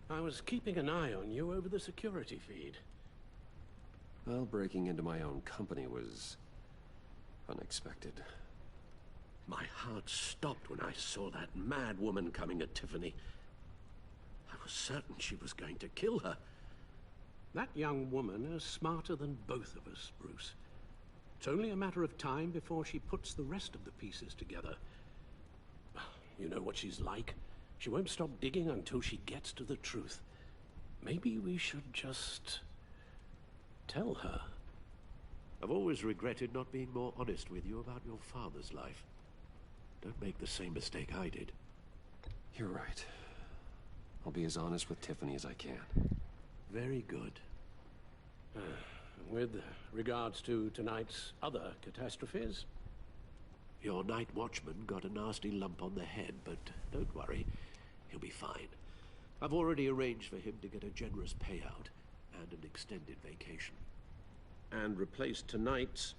I was keeping an eye on you over the security feed. Well, breaking into my own company was unexpected. My heart stopped when I saw that mad woman coming at Tiffany. I was certain she was going to kill her. That young woman is smarter than both of us, Bruce. It's only a matter of time before she puts the rest of the pieces together. You know what she's like. She won't stop digging until she gets to the truth. Maybe we should just tell her. I've always regretted not being more honest with you about your father's life. Don't make the same mistake I did. You're right. I'll be as honest with Tiffany as I can. Very good. With regards to tonight's other catastrophes, your night watchman got a nasty lump on the head, but don't worry, he'll be fine. I've already arranged for him to get a generous payout and an extended vacation. And replaced tonight's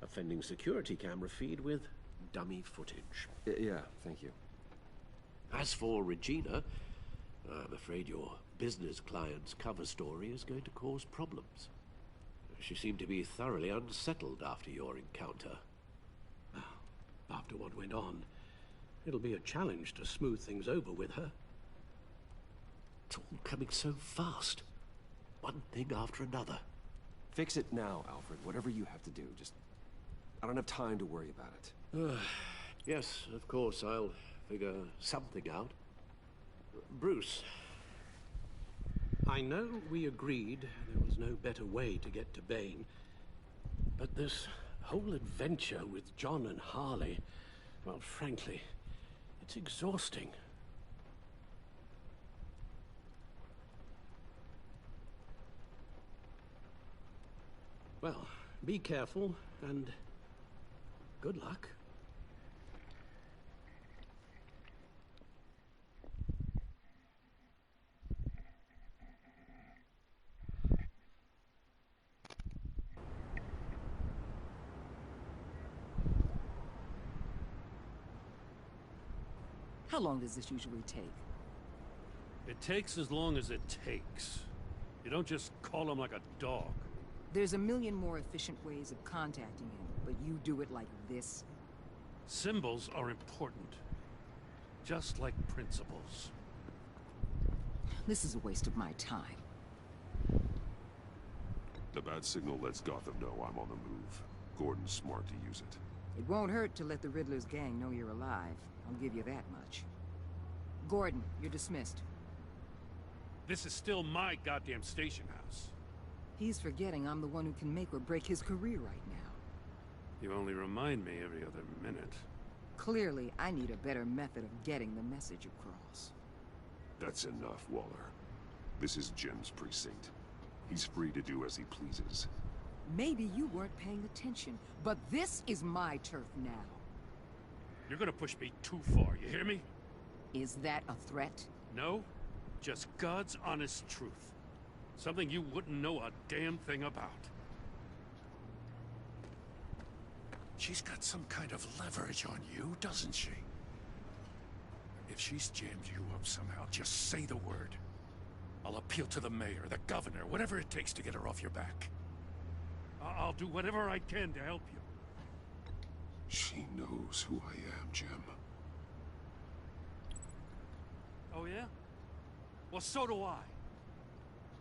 offending security camera feed with dummy footage. Yeah, thank you. As for Regina, I'm afraid your business client's cover story is going to cause problems. She seemed to be thoroughly unsettled after your encounter. After what went on, it'll be a challenge to smooth things over with her. It's all coming so fast. One thing after another. Fix it now, Alfred. Whatever you have to do. Just... I don't have time to worry about it. Yes, of course, I'll figure something out. Bruce, I know we agreed there was no better way to get to Bane, but this whole adventure with John and Harley, well, frankly, it's exhausting. Well, be careful, and good luck. How long does this usually take? It takes as long as it takes. You don't just call him like a dog. There's a million more efficient ways of contacting him, but you do it like this? Symbols are important. Just like principles. This is a waste of my time. The bad signal lets Gotham know I'm on the move. Gordon's smart to use it. It won't hurt to let the Riddler's gang know you're alive. I'll give you that much. Gordon, you're dismissed. This is still my goddamn station house. He's forgetting I'm the one who can make or break his career right now. You only remind me every other minute. Clearly, I need a better method of getting the message across. That's enough, Waller. This is Jim's precinct. He's free to do as he pleases. Maybe you weren't paying attention, but this is my turf now. You're gonna push me too far, you hear me? Is that a threat? No, just God's honest truth. Something you wouldn't know a damn thing about. She's got some kind of leverage on you, doesn't she? If she's jammed you up somehow, just say the word. I'll appeal to the mayor, the governor, whatever it takes to get her off your back. I'll do whatever I can to help you. She knows who I am, Jim. Oh, yeah? Well, so do I.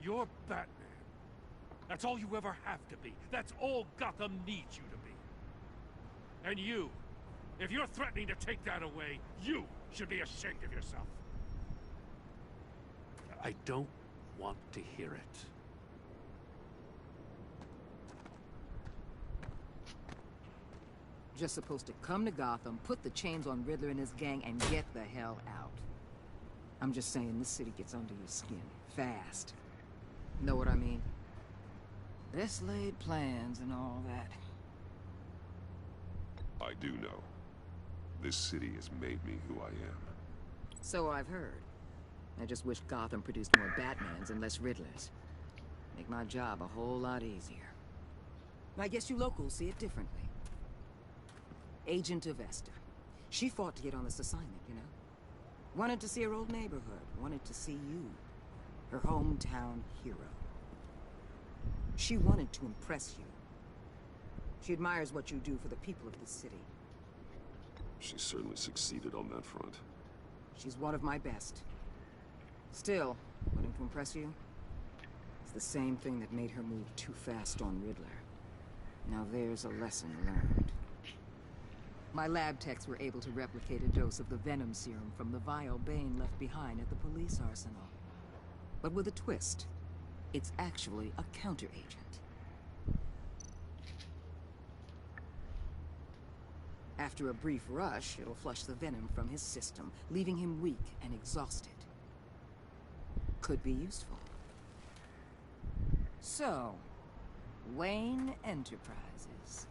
You're Batman. That's all you ever have to be. That's all Gotham needs you to be. And you, if you're threatening to take that away, you should be ashamed of yourself. I don't want to hear it. Just supposed to come to Gotham, put the chains on Riddler and his gang, and get the hell out. I'm just saying, this city gets under your skin. Fast. Know what I mean? Best laid plans and all that. I do know. This city has made me who I am. So I've heard. I just wish Gotham produced more Batmans and less Riddlers. Make my job a whole lot easier. I guess you locals see it differently. Agent of Esther. She fought to get on this assignment, you know? Wanted to see her old neighborhood. Wanted to see you. Her hometown hero. She wanted to impress you. She admires what you do for the people of this city. She certainly succeeded on that front. She's one of my best. Still, wanting to impress you? It's the same thing that made her move too fast on Riddler. Now there's a lesson learned. My lab techs were able to replicate a dose of the venom serum from the vial Bane left behind at the police arsenal. But with a twist. It's actually a counter-agent. After a brief rush, it'll flush the venom from his system, leaving him weak and exhausted. Could be useful. So, Wayne Enterprises.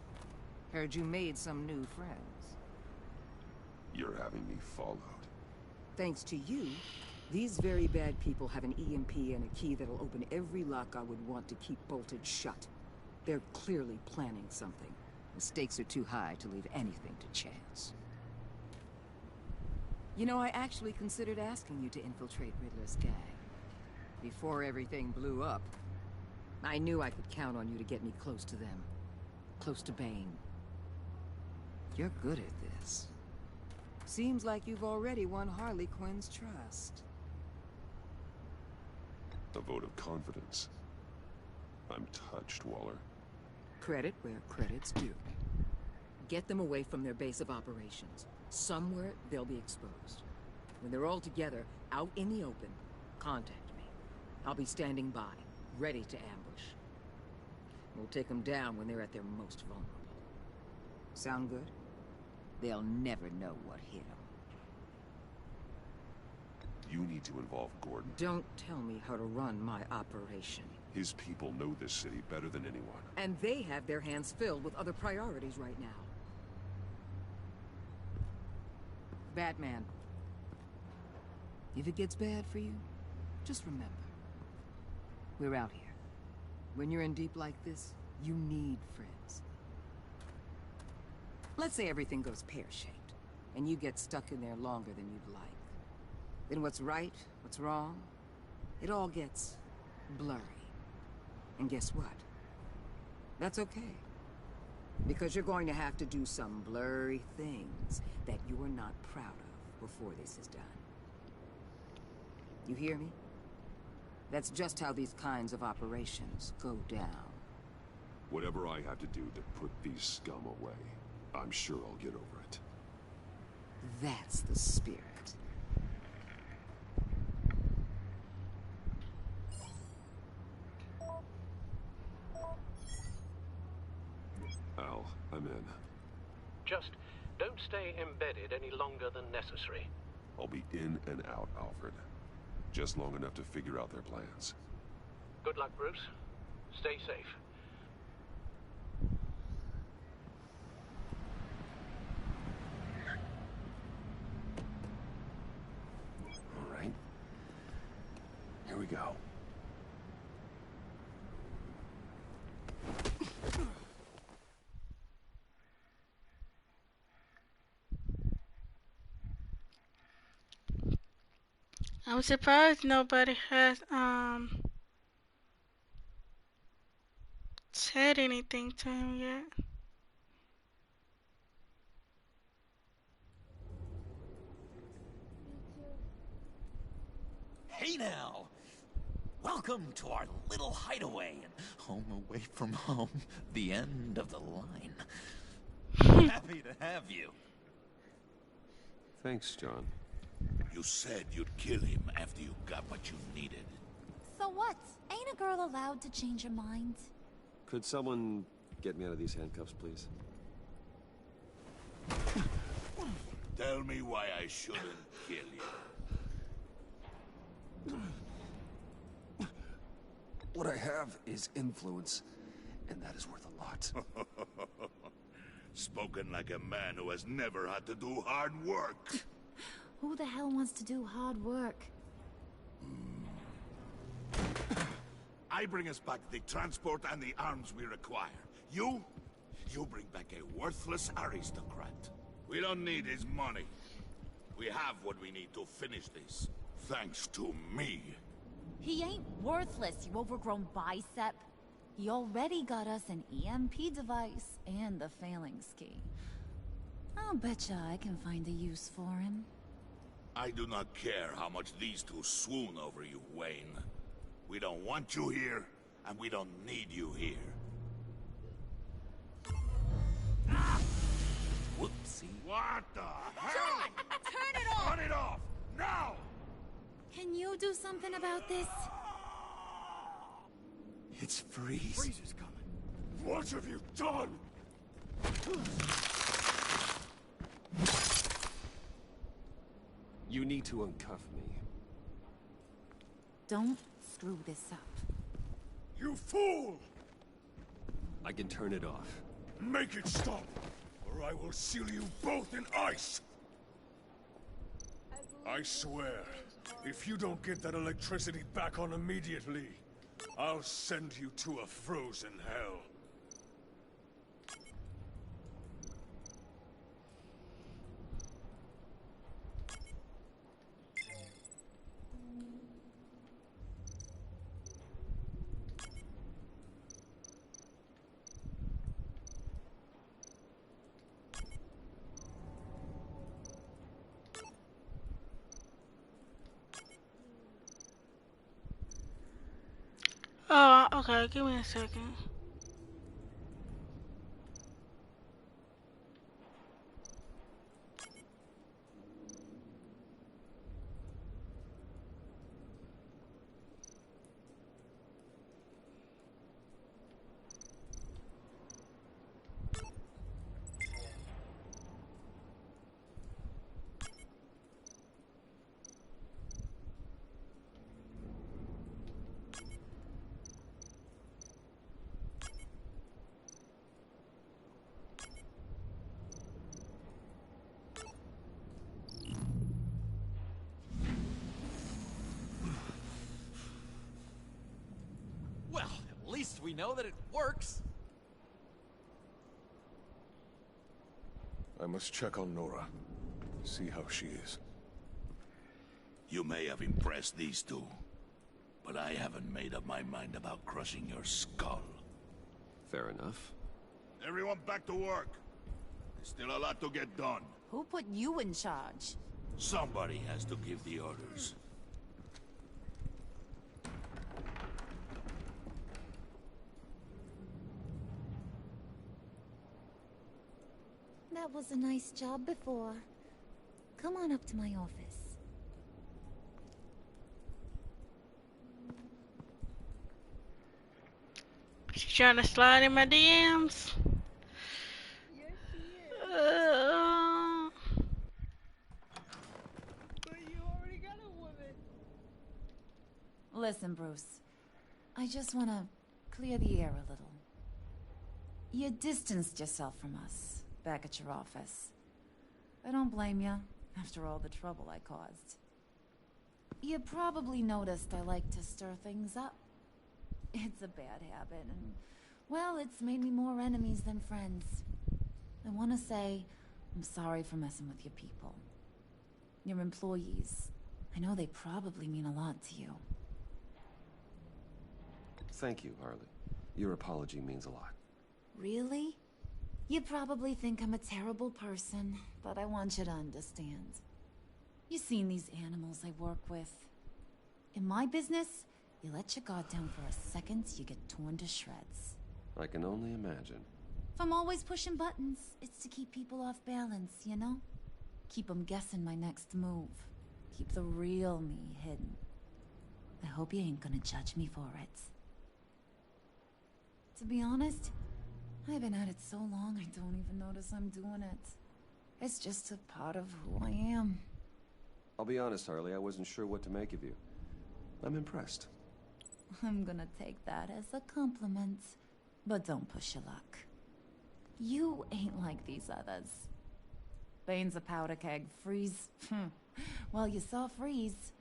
Heard you made some new friends. You're having me followed. Thanks to you, these very bad people have an EMP and a key that'll open every lock I would want to keep bolted shut. They're clearly planning something. The stakes are too high to leave anything to chance. You know, I actually considered asking you to infiltrate Riddler's gang. Before everything blew up, I knew I could count on you to get me close to them. Close to Bane. You're good at this. Seems like you've already won Harley Quinn's trust. A vote of confidence. I'm touched, Waller. Credit where credit's due. Get them away from their base of operations. Somewhere they'll be exposed. When they're all together, out in the open, contact me. I'll be standing by, ready to ambush. We'll take them down when they're at their most vulnerable. Sound good? They'll never know what hit them. You need to involve Gordon. Don't tell me how to run my operation. His people know this city better than anyone. And they have their hands filled with other priorities right now. Batman. If it gets bad for you, just remember. We're out here. When you're in deep like this, you need friends. Let's say everything goes pear-shaped, and you get stuck in there longer than you'd like. Then what's right, what's wrong, it all gets blurry. And guess what? That's okay. Because you're going to have to do some blurry things that you're not proud of before this is done. You hear me? That's just how these kinds of operations go down. Whatever I have to do to put these scum away, I'm sure I'll get over it. That's the spirit. Al, I'm in. Just don't stay embedded any longer than necessary. I'll be in and out, Alfred. Just long enough to figure out their plans. Good luck, Bruce. Stay safe. All right. Here we go. I'm surprised nobody has said anything to him yet. Hey now! Welcome to our little hideaway and home away from home, the end of the line. Happy to have you. Thanks, John. You said you'd kill him after you got what you needed. So what? Ain't a girl allowed to change her mind? Could someone get me out of these handcuffs, please? Tell me why I shouldn't kill you. What I have is influence, and that is worth a lot. Spoken like a man who has never had to do hard work. Who the hell wants to do hard work? I bring us back the transport and the arms we require. You bring back a worthless aristocrat. We don't need his money. We have what we need to finish this. Thanks to me. He ain't worthless, you overgrown bicep. He already got us an EMP device and the phalanx key. I'll betcha I can find a use for him. I do not care how much these two swoon over you, Wayne. We don't want you here, and we don't need you here. Whoopsie. What the hell? John! Turn it off! Turn it off! Now! Can you do something about this? It's Freeze. Freeze is coming. What have you done? You need to uncuff me. Don't screw this up. You fool! I can turn it off. Make it stop, or I will seal you both in ice! I swear, if you don't get that electricity back on immediately, I'll send you to a frozen hell. Oh, okay, give me a second. Well, at least we know that it works. I must check on Nora. See how she is. You may have impressed these two, but I haven't made up my mind about crushing your skull. Fair enough. Everyone back to work. There's still a lot to get done. Who put you in charge? Somebody has to give the orders. That was a nice job before. Come on up to my office. She's trying to slide in my DMs. Yes, she is. But you already got a woman. Listen, Bruce. I just want to clear the air a little. You distanced yourself from us back at your office. I don't blame you, after all the trouble I caused. You probably noticed I like to stir things up. It's a bad habit, and, well, it's made me more enemies than friends. I want to say I'm sorry for messing with your people. Your employees. I know they probably mean a lot to you. Thank you, Harley. Your apology means a lot. Really? You probably think I'm a terrible person, but I want you to understand. You've seen these animals I work with. In my business, you let your guard down for a second, you get torn to shreds. I can only imagine. If I'm always pushing buttons, it's to keep people off balance, you know? Keep them guessing my next move. Keep the real me hidden. I hope you ain't gonna judge me for it. To be honest, I've been at it so long I don't even notice I'm doing it. It's just a part of who I am. I'll be honest, Harley, I wasn't sure what to make of you. I'm impressed. I'm gonna take that as a compliment. But don't push your luck. You ain't like these others. Bane's a powder keg. Freeze. Well, you saw Freeze.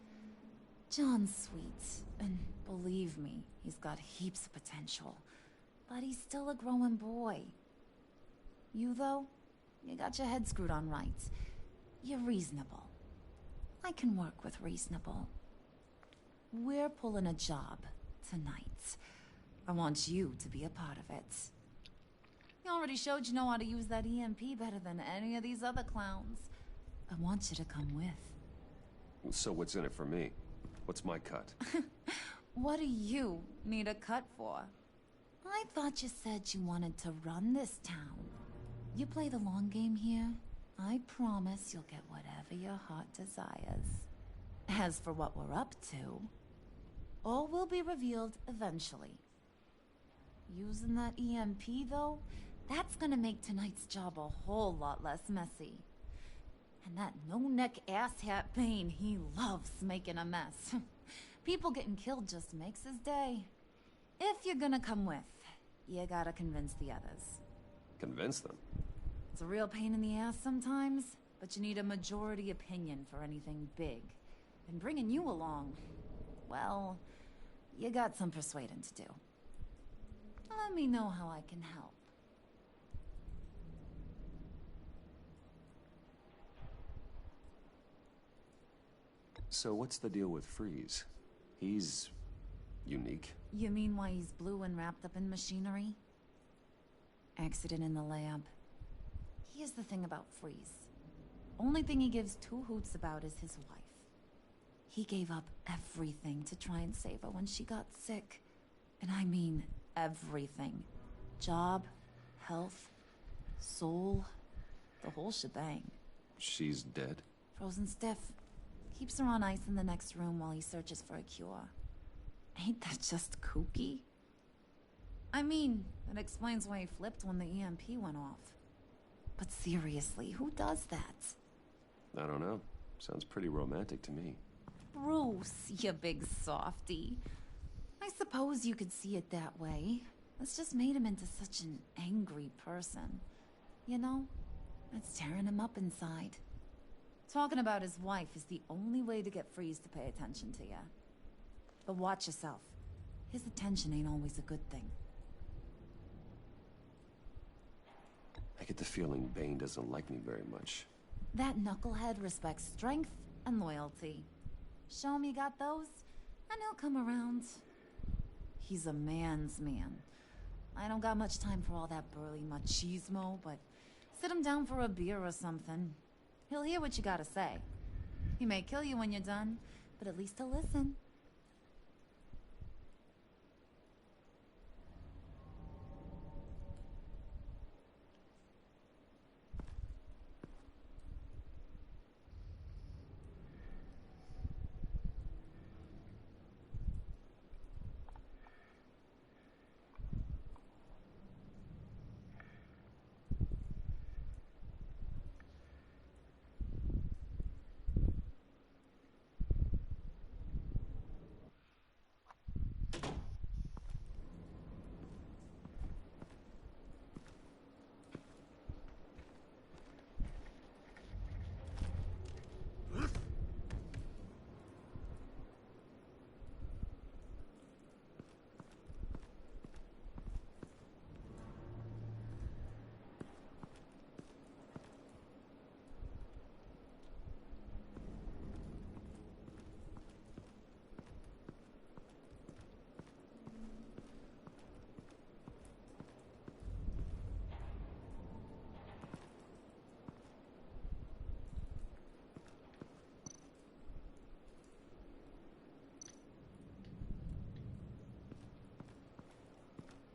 John's sweet. And believe me, he's got heaps of potential. But he's still a growing boy. You, though, you got your head screwed on right. You're reasonable. I can work with reasonable. We're pulling a job tonight. I want you to be a part of it. You already showed you know how to use that EMP better than any of these other clowns. I want you to come with. So what's in it for me? What's my cut? What do you need a cut for? I thought you said you wanted to run this town. You play the long game here, I promise you'll get whatever your heart desires. As for what we're up to, all will be revealed eventually. Using that EMP, though, that's gonna make tonight's job a whole lot less messy. And that no-neck asshat Bane, he loves making a mess. People getting killed just makes his day. If you're gonna come with, you gotta convince the others. Convince them? It's a real pain in the ass sometimes, but you need a majority opinion for anything big. And bringing you along, well, you got some persuading to do. Let me know how I can help. So what's the deal with Freeze? He's unique. You mean why he's blue and wrapped up in machinery? Accident in the lab. Here's the thing about Freeze. Only thing he gives two hoots about is his wife. He gave up everything to try and save her when she got sick. And I mean everything. Job, health, soul, the whole shebang. She's dead? Frozen stiff. Keeps her on ice in the next room while he searches for a cure. Ain't that just kooky? I mean, it explains why he flipped when the EMP went off. But seriously, who does that? I don't know. Sounds pretty romantic to me. Bruce, you big softy. I suppose you could see it that way. It's just made him into such an angry person. You know? It's tearing him up inside. Talking about his wife is the only way to get Freeze to pay attention to you. But watch yourself. His attention ain't always a good thing. I get the feeling Bane doesn't like me very much. That knucklehead respects strength and loyalty. Show him you got those, and he'll come around. He's a man's man. I don't got much time for all that burly machismo, but sit him down for a beer or something. He'll hear what you gotta say. He may kill you when you're done, but at least he'll listen.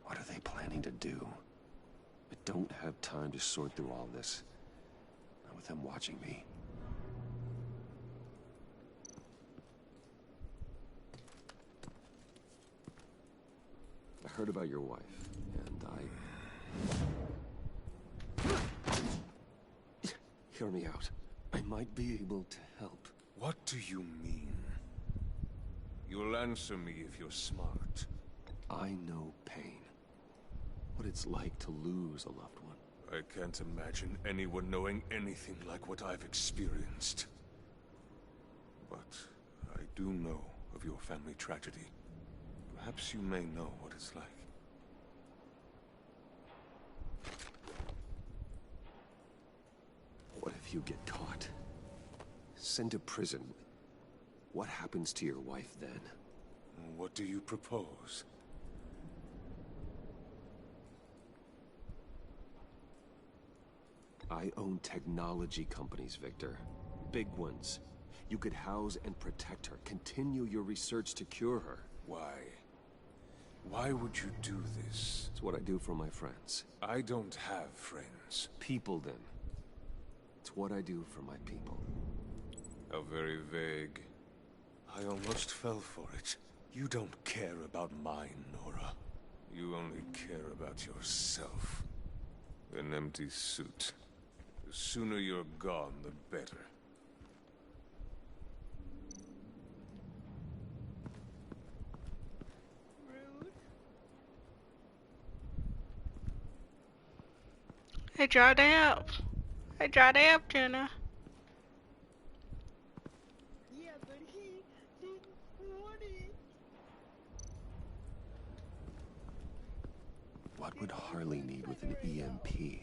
What are they planning to do? I don't have time to sort through all this. Not with them watching me. I heard about your wife, and Hear me out. I might be able to help. What do you mean? You'll answer me if you're smart. I know pain. What it's like to lose a loved one. I can't imagine anyone knowing anything like what I've experienced. But I do know of your family tragedy. Perhaps you may know what it's like. What if you get caught? Sent to prison? What happens to your wife then? What do you propose? I own technology companies, Victor. Big ones. You could house and protect her. Continue your research to cure her. Why? Why would you do this? It's what I do for my friends. I don't have friends. People, then. It's what I do for my people. How very vague. I almost fell for it. You don't care about mine, Nora. You only care about yourself. An empty suit. The sooner you're gone, the better. I tried to help. I tried to help, Jenna. Yeah, but he didn't want it. What would Harley need with an EMP?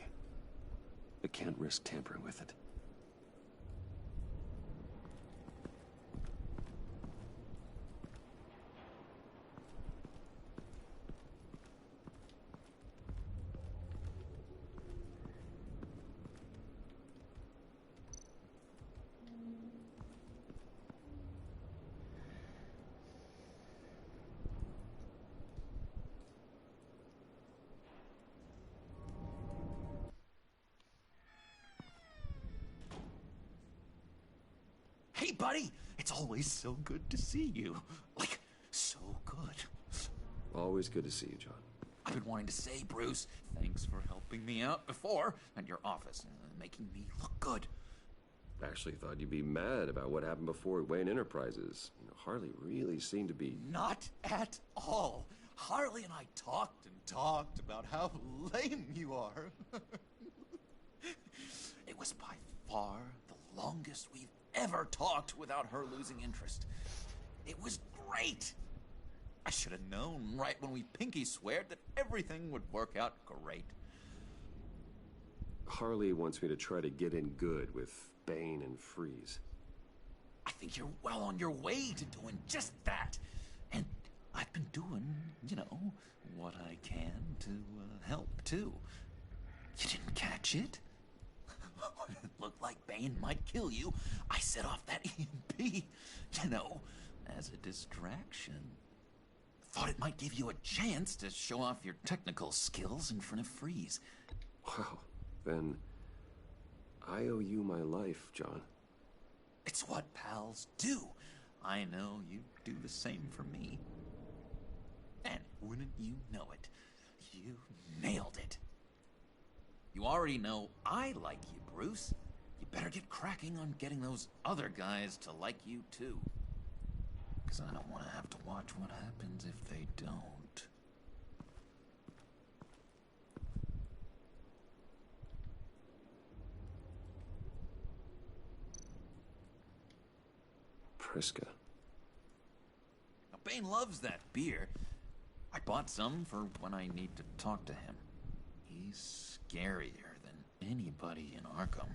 I can't risk tampering with it. Hey, buddy! It's always so good to see you. Like, so good. Always good to see you, John. I've been wanting to say, Bruce, thanks for helping me out before at your office, making me look good. Actually thought you'd be mad about what happened before Wayne Enterprises. You know, Harley really seemed to be... Not at all. Harley and I talked and talked about how lame you are. It was by far the longest we've ever talked without her losing interest. It was great. I should have known right when we pinky sweared that everything would work out great. Harley wants me to try to get in good with Bane and Freeze. I think you're well on your way to doing just that. And I've been doing, you know, what I can to help, too. You didn't catch it? When it looked like Bane might kill you, I set off that EMP, you know, as a distraction. Thought it might give you a chance to show off your technical skills in front of Freeze. Wow, then I owe you my life, John. It's what pals do. I know you do the same for me. And wouldn't you know it, you nailed it. You already know I like you, Bruce. You better get cracking on getting those other guys to like you too. Because I don't want to have to watch what happens if they don't. Priska. Now, Bane loves that beer. I bought some for when I need to talk to him. He's scarier than anybody in Arkham.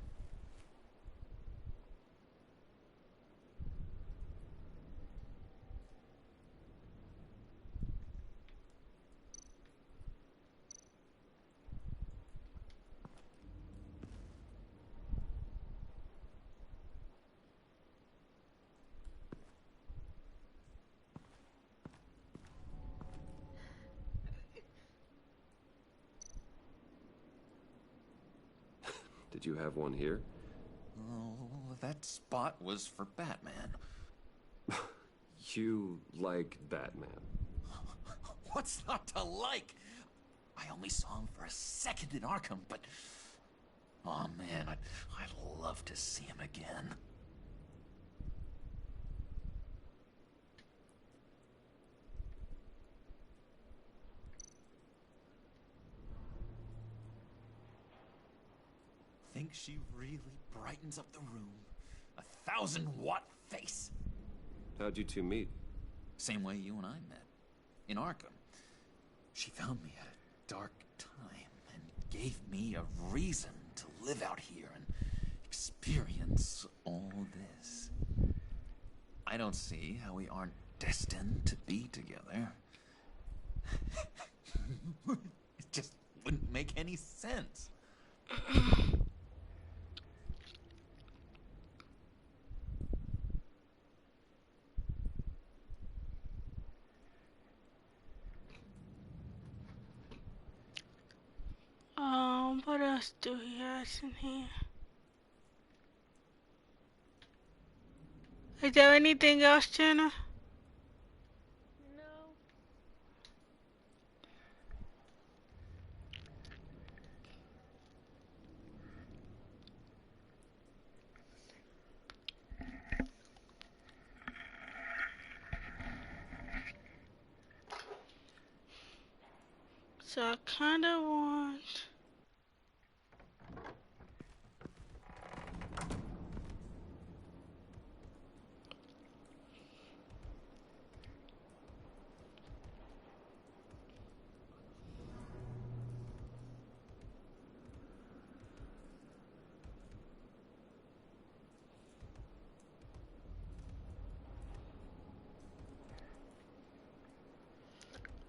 Did you have one here? Oh, that spot was for Batman. You like Batman? What's not to like? I only saw him for a second in Arkham, but... Oh man, I'd love love to see him again. Think she really brightens up the room? 1,000-watt face! How'd you two meet? Same way you and I met. In Arkham. She found me at a dark time and gave me a reason to live out here and experience all this. I don't see how we aren't destined to be together. It just wouldn't make any sense. What else do he have in here? Is there anything else, Jenna? No. So I kinda want...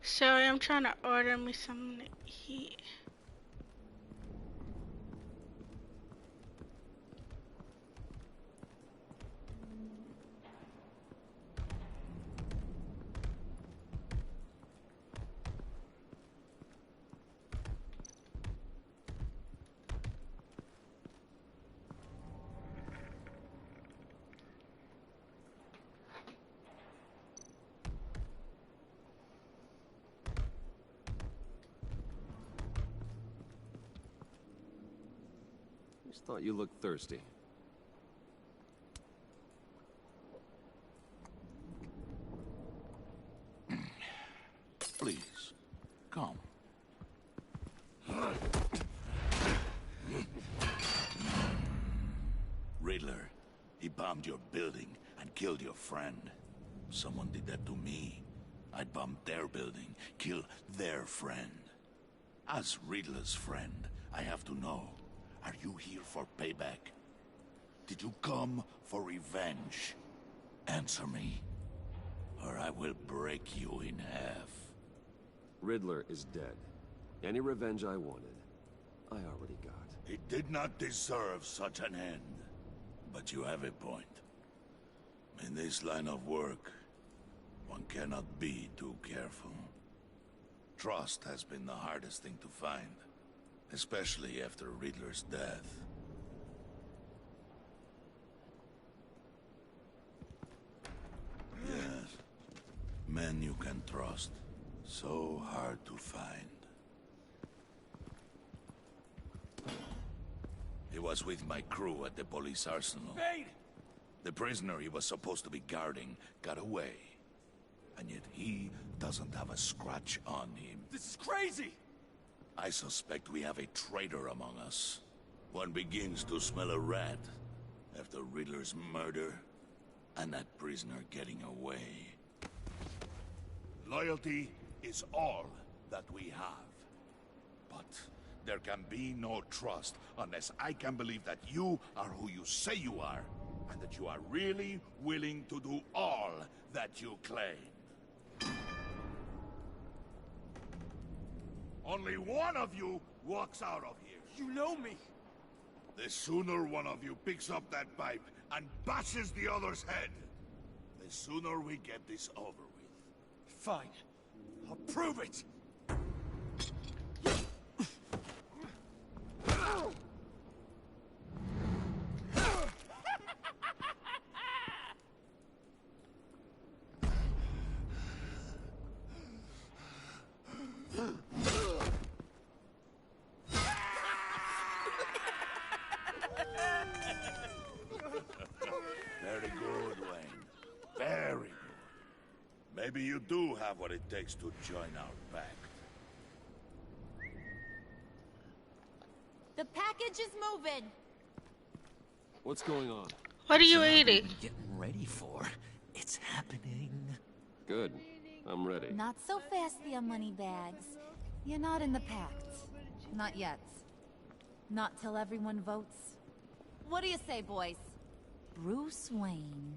Sorry, I'm trying to order me something to eat. Just thought you looked thirsty. Please, come. Riddler, he bombed your building and killed your friend. Someone did that to me. I'd bomb their building, kill their friend. As Riddler's friend, I have to know, are you here for payback? Did you come for revenge? Answer me, or I will break you in half. Riddler is dead. Any revenge I wanted, I already got. He did not deserve such an end. But you have a point. In this line of work, one cannot be too careful. Trust has been the hardest thing to find, especially after Riddler's death. Yes, men you can trust. So hard to find. He was with my crew at the police arsenal. Fade! The prisoner he was supposed to be guarding got away. And yet he doesn't have a scratch on him. This is crazy! I suspect we have a traitor among us. One begins to smell a rat after Riddler's murder and that prisoner getting away. Loyalty is all that we have. But there can be no trust unless I can believe that you are who you say you are, and that you are really willing to do all that you claim. Only one of you walks out of here. You know me. The sooner one of you picks up that pipe and bashes the other's head, the sooner we get this over with. Fine. I'll prove it! Maybe you do have what it takes to join our pact. The package is moving. What's going on? What are you Job eating? we've been getting ready for. It's happening. Good. I'm ready. Not so fast, the Moneybags. You're not in the pact. Not yet. Not till everyone votes. What do you say, boys? Bruce Wayne.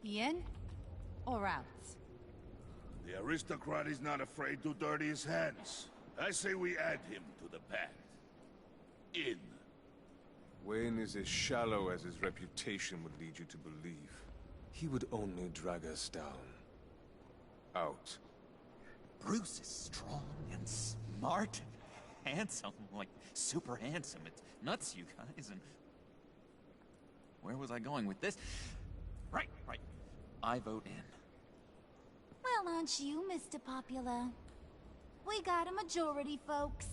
In or out? The aristocrat is not afraid to dirty his hands. I say we add him to the pact. In. Wayne is as shallow as his reputation would lead you to believe. He would only drag us down. Out. Bruce is strong and smart and handsome. Like, super handsome. It's nuts, you guys, and... Where was I going with this? Right. I vote in. Well, aren't you, Mr. Popular? We got a majority, folks.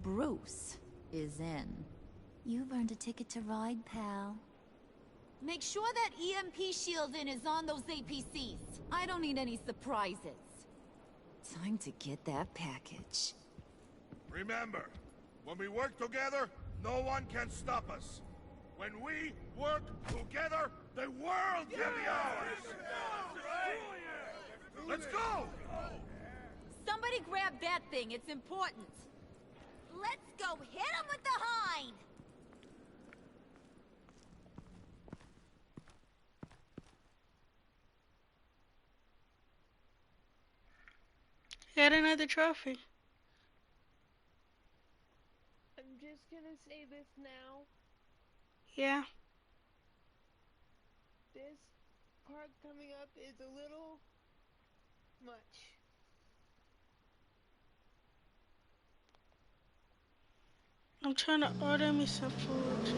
Bruce is in. You've earned a ticket to ride, pal. Make sure that EMP shielding is on those APCs. I don't need any surprises. Time to get that package. Remember, when we work together, no one can stop us. When we work together, the world can be ours! Let's go! Somebody grab that thing, it's important. Let's go hit him with the hind! Got another trophy. I'm just gonna say this now. Yeah. This part coming up is a little much. I'm trying to order me some food.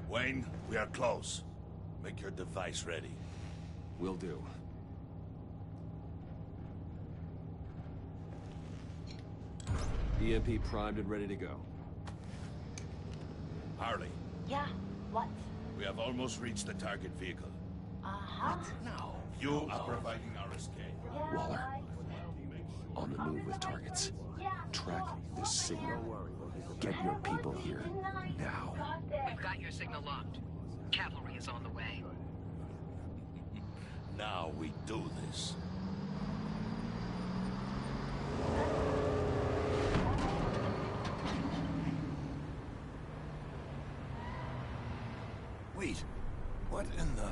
Wayne, we are close. Make your device ready. Will do. EMP primed and ready to go. Harley. Yeah, what? We have almost reached the target vehicle. Uh-huh. Now, you are providing our escape. Waller. On the move with targets. Track this signal. Get your people here. Now. We've got your signal locked. Cavalry is on the way. Now we do this. Wait, what in the...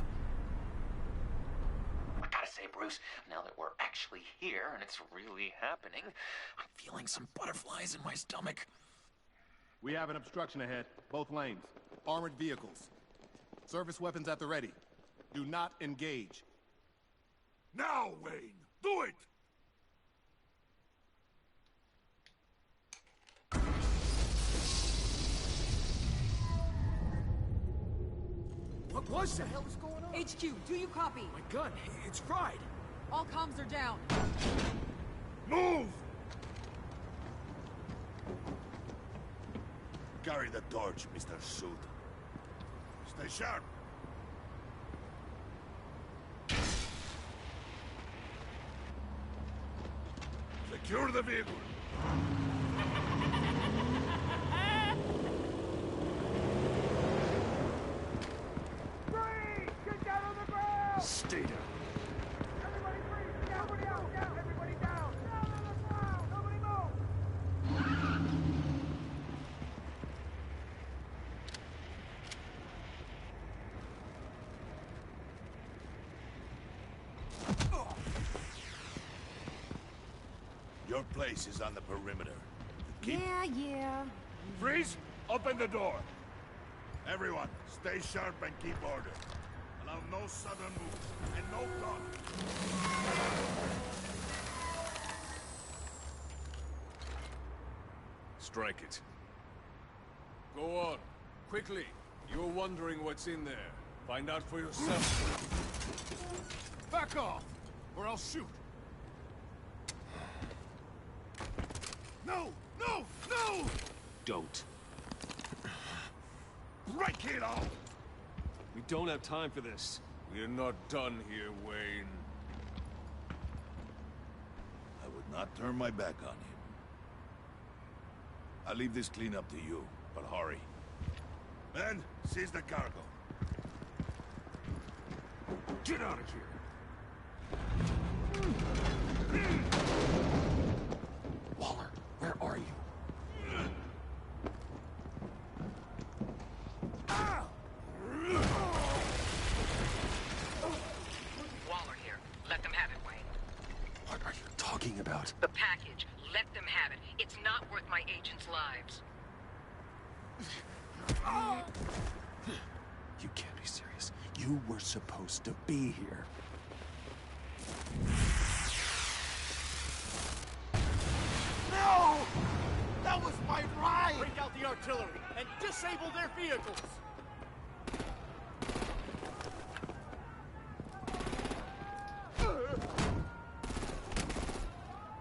I gotta say, Bruce, now that we're actually here and it's really happening, I'm feeling some butterflies in my stomach. We have an obstruction ahead, both lanes. Armored vehicles. Service weapons at the ready. Do not engage. Now, Wayne! Do it! What was that? What the hell is going on? HQ, do you copy? My gun, it's fried. All comms are down. Move! Carry the torch, Mr. Suit. Stay sharp. Secure the vehicle. Freeze! Get down on the ground! Stay down. Everybody freeze! Down, everybody out! Down, everybody down! Down on the ground! Nobody move! Your place is on the perimeter. Yeah. Freeze! Open the door! Everyone, stay sharp and keep order. Allow no sudden moves, and no talk. Strike it. Go on. Quickly. You're wondering what's in there. Find out for yourself. Back off, or I'll shoot. No! No! No! Don't. Break it all! We don't have time for this. We're not done here, Wayne. I would not turn my back on him. I'll leave this cleanup to you, but hurry. Men, seize the cargo. Get out of here! Waller, where are you? Waller here. Let them have it, Wayne. What are you talking about? The package. Let them have it. It's not worth my agents' lives. You can't be serious. You were supposed to be here. No! That was my ride! Break out the artillery and disable their vehicles!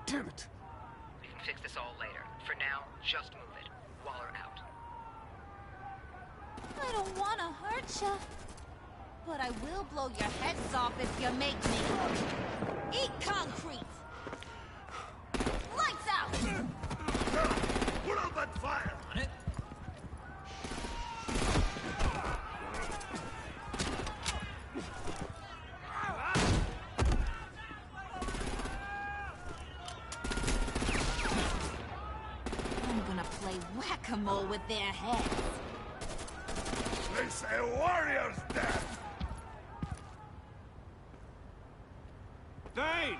Damn it! We can fix this all later. For now, just move it. Waller out. I don't want to hurt ya. But I will blow your heads off if you make me. Eat concrete! Lights out! Put out that fire! On it? I'm gonna play whack-a-mole with their heads. It's a warrior's death! Dane!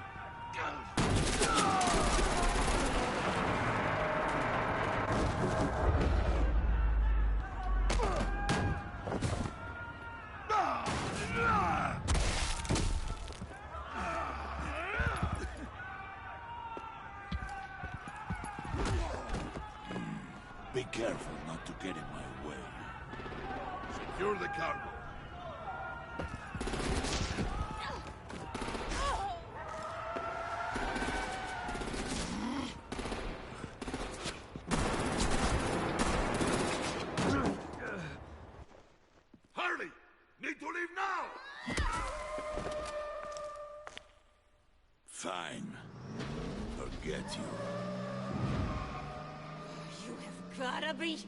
Be careful not to get in my way. Secure the cargo. Hurry! Need to leave now! Fine. Forget you. You have gotta be...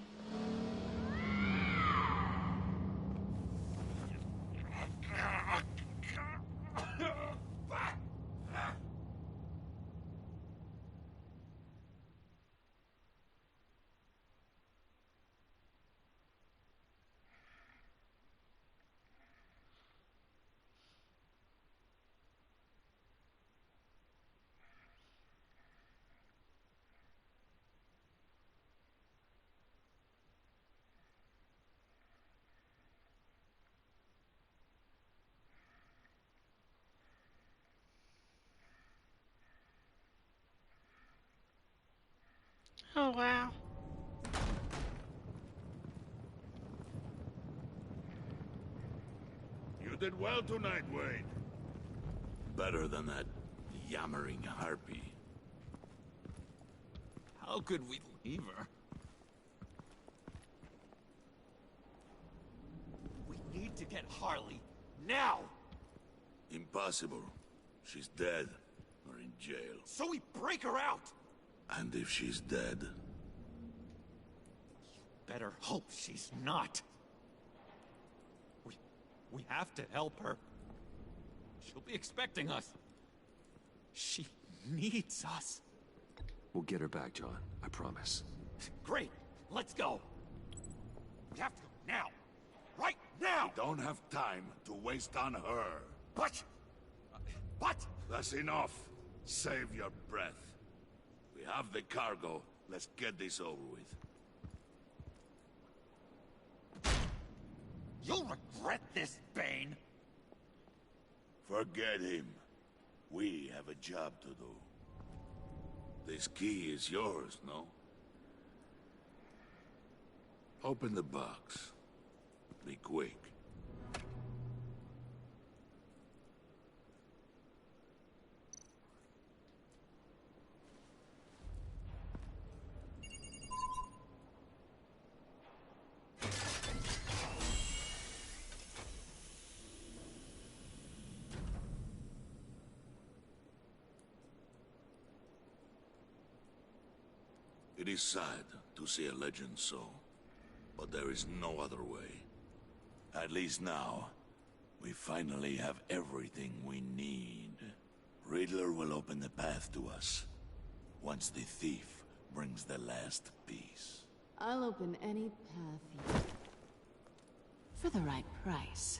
Oh, wow. You did well tonight, Wade. Better than that yammering harpy. How could we leave her? We need to get Harley now! Impossible. She's dead or in jail. So we break her out! And if she's dead, Better hope she's not. We have to help her. She'll be expecting us. She needs us. We'll get her back, John. I promise. Great. Let's go. We have to go now. Right now! we don't have time to waste on her. But... That's enough. Save your breath. We have the cargo. Let's get this over with. You'll regret this, Bane. Forget him. We have a job to do. This key is yours, no? Open the box. Be quick. It is sad to see a legend so, but there is no other way. At least now, we finally have everything we need. Riddler will open the path to us, once the thief brings the last piece. I'll open any path for the right price.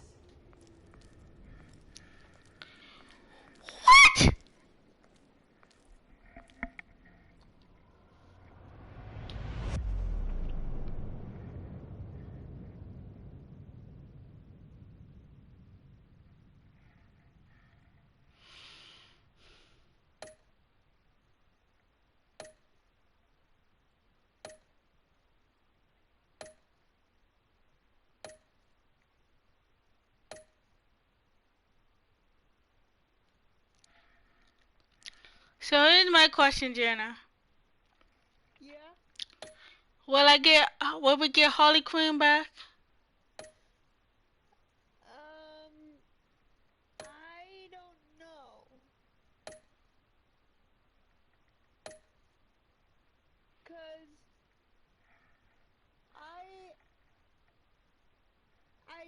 What? So here's my question, Jenna. Yeah? Will we get Harley Quinn back? I don't know. 'Cause I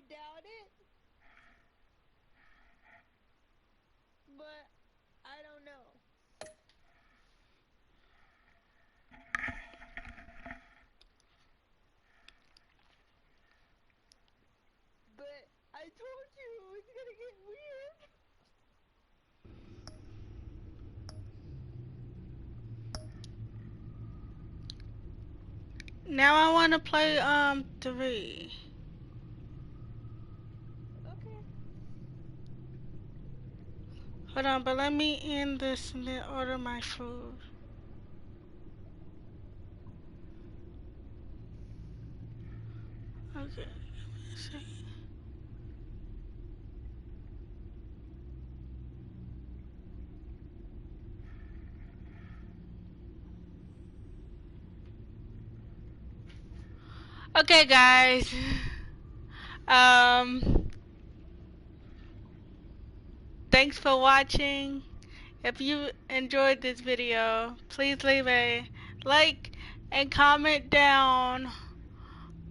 doubt it. But I don't know. But I told you it was gonna get weird. Now I want to play 3. Okay. Hold on, but let me end this and then order my food. Okay. Give me a second. Okay, guys. Thanks for watching. If you enjoyed this video, please leave a like and comment down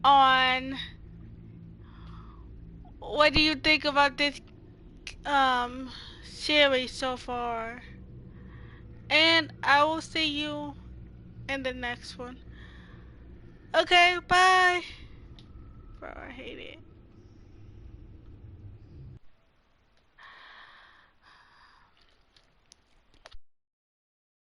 on what do you think about this series so far. And I will see you in the next one. Okay, bye. Bro, I hate it.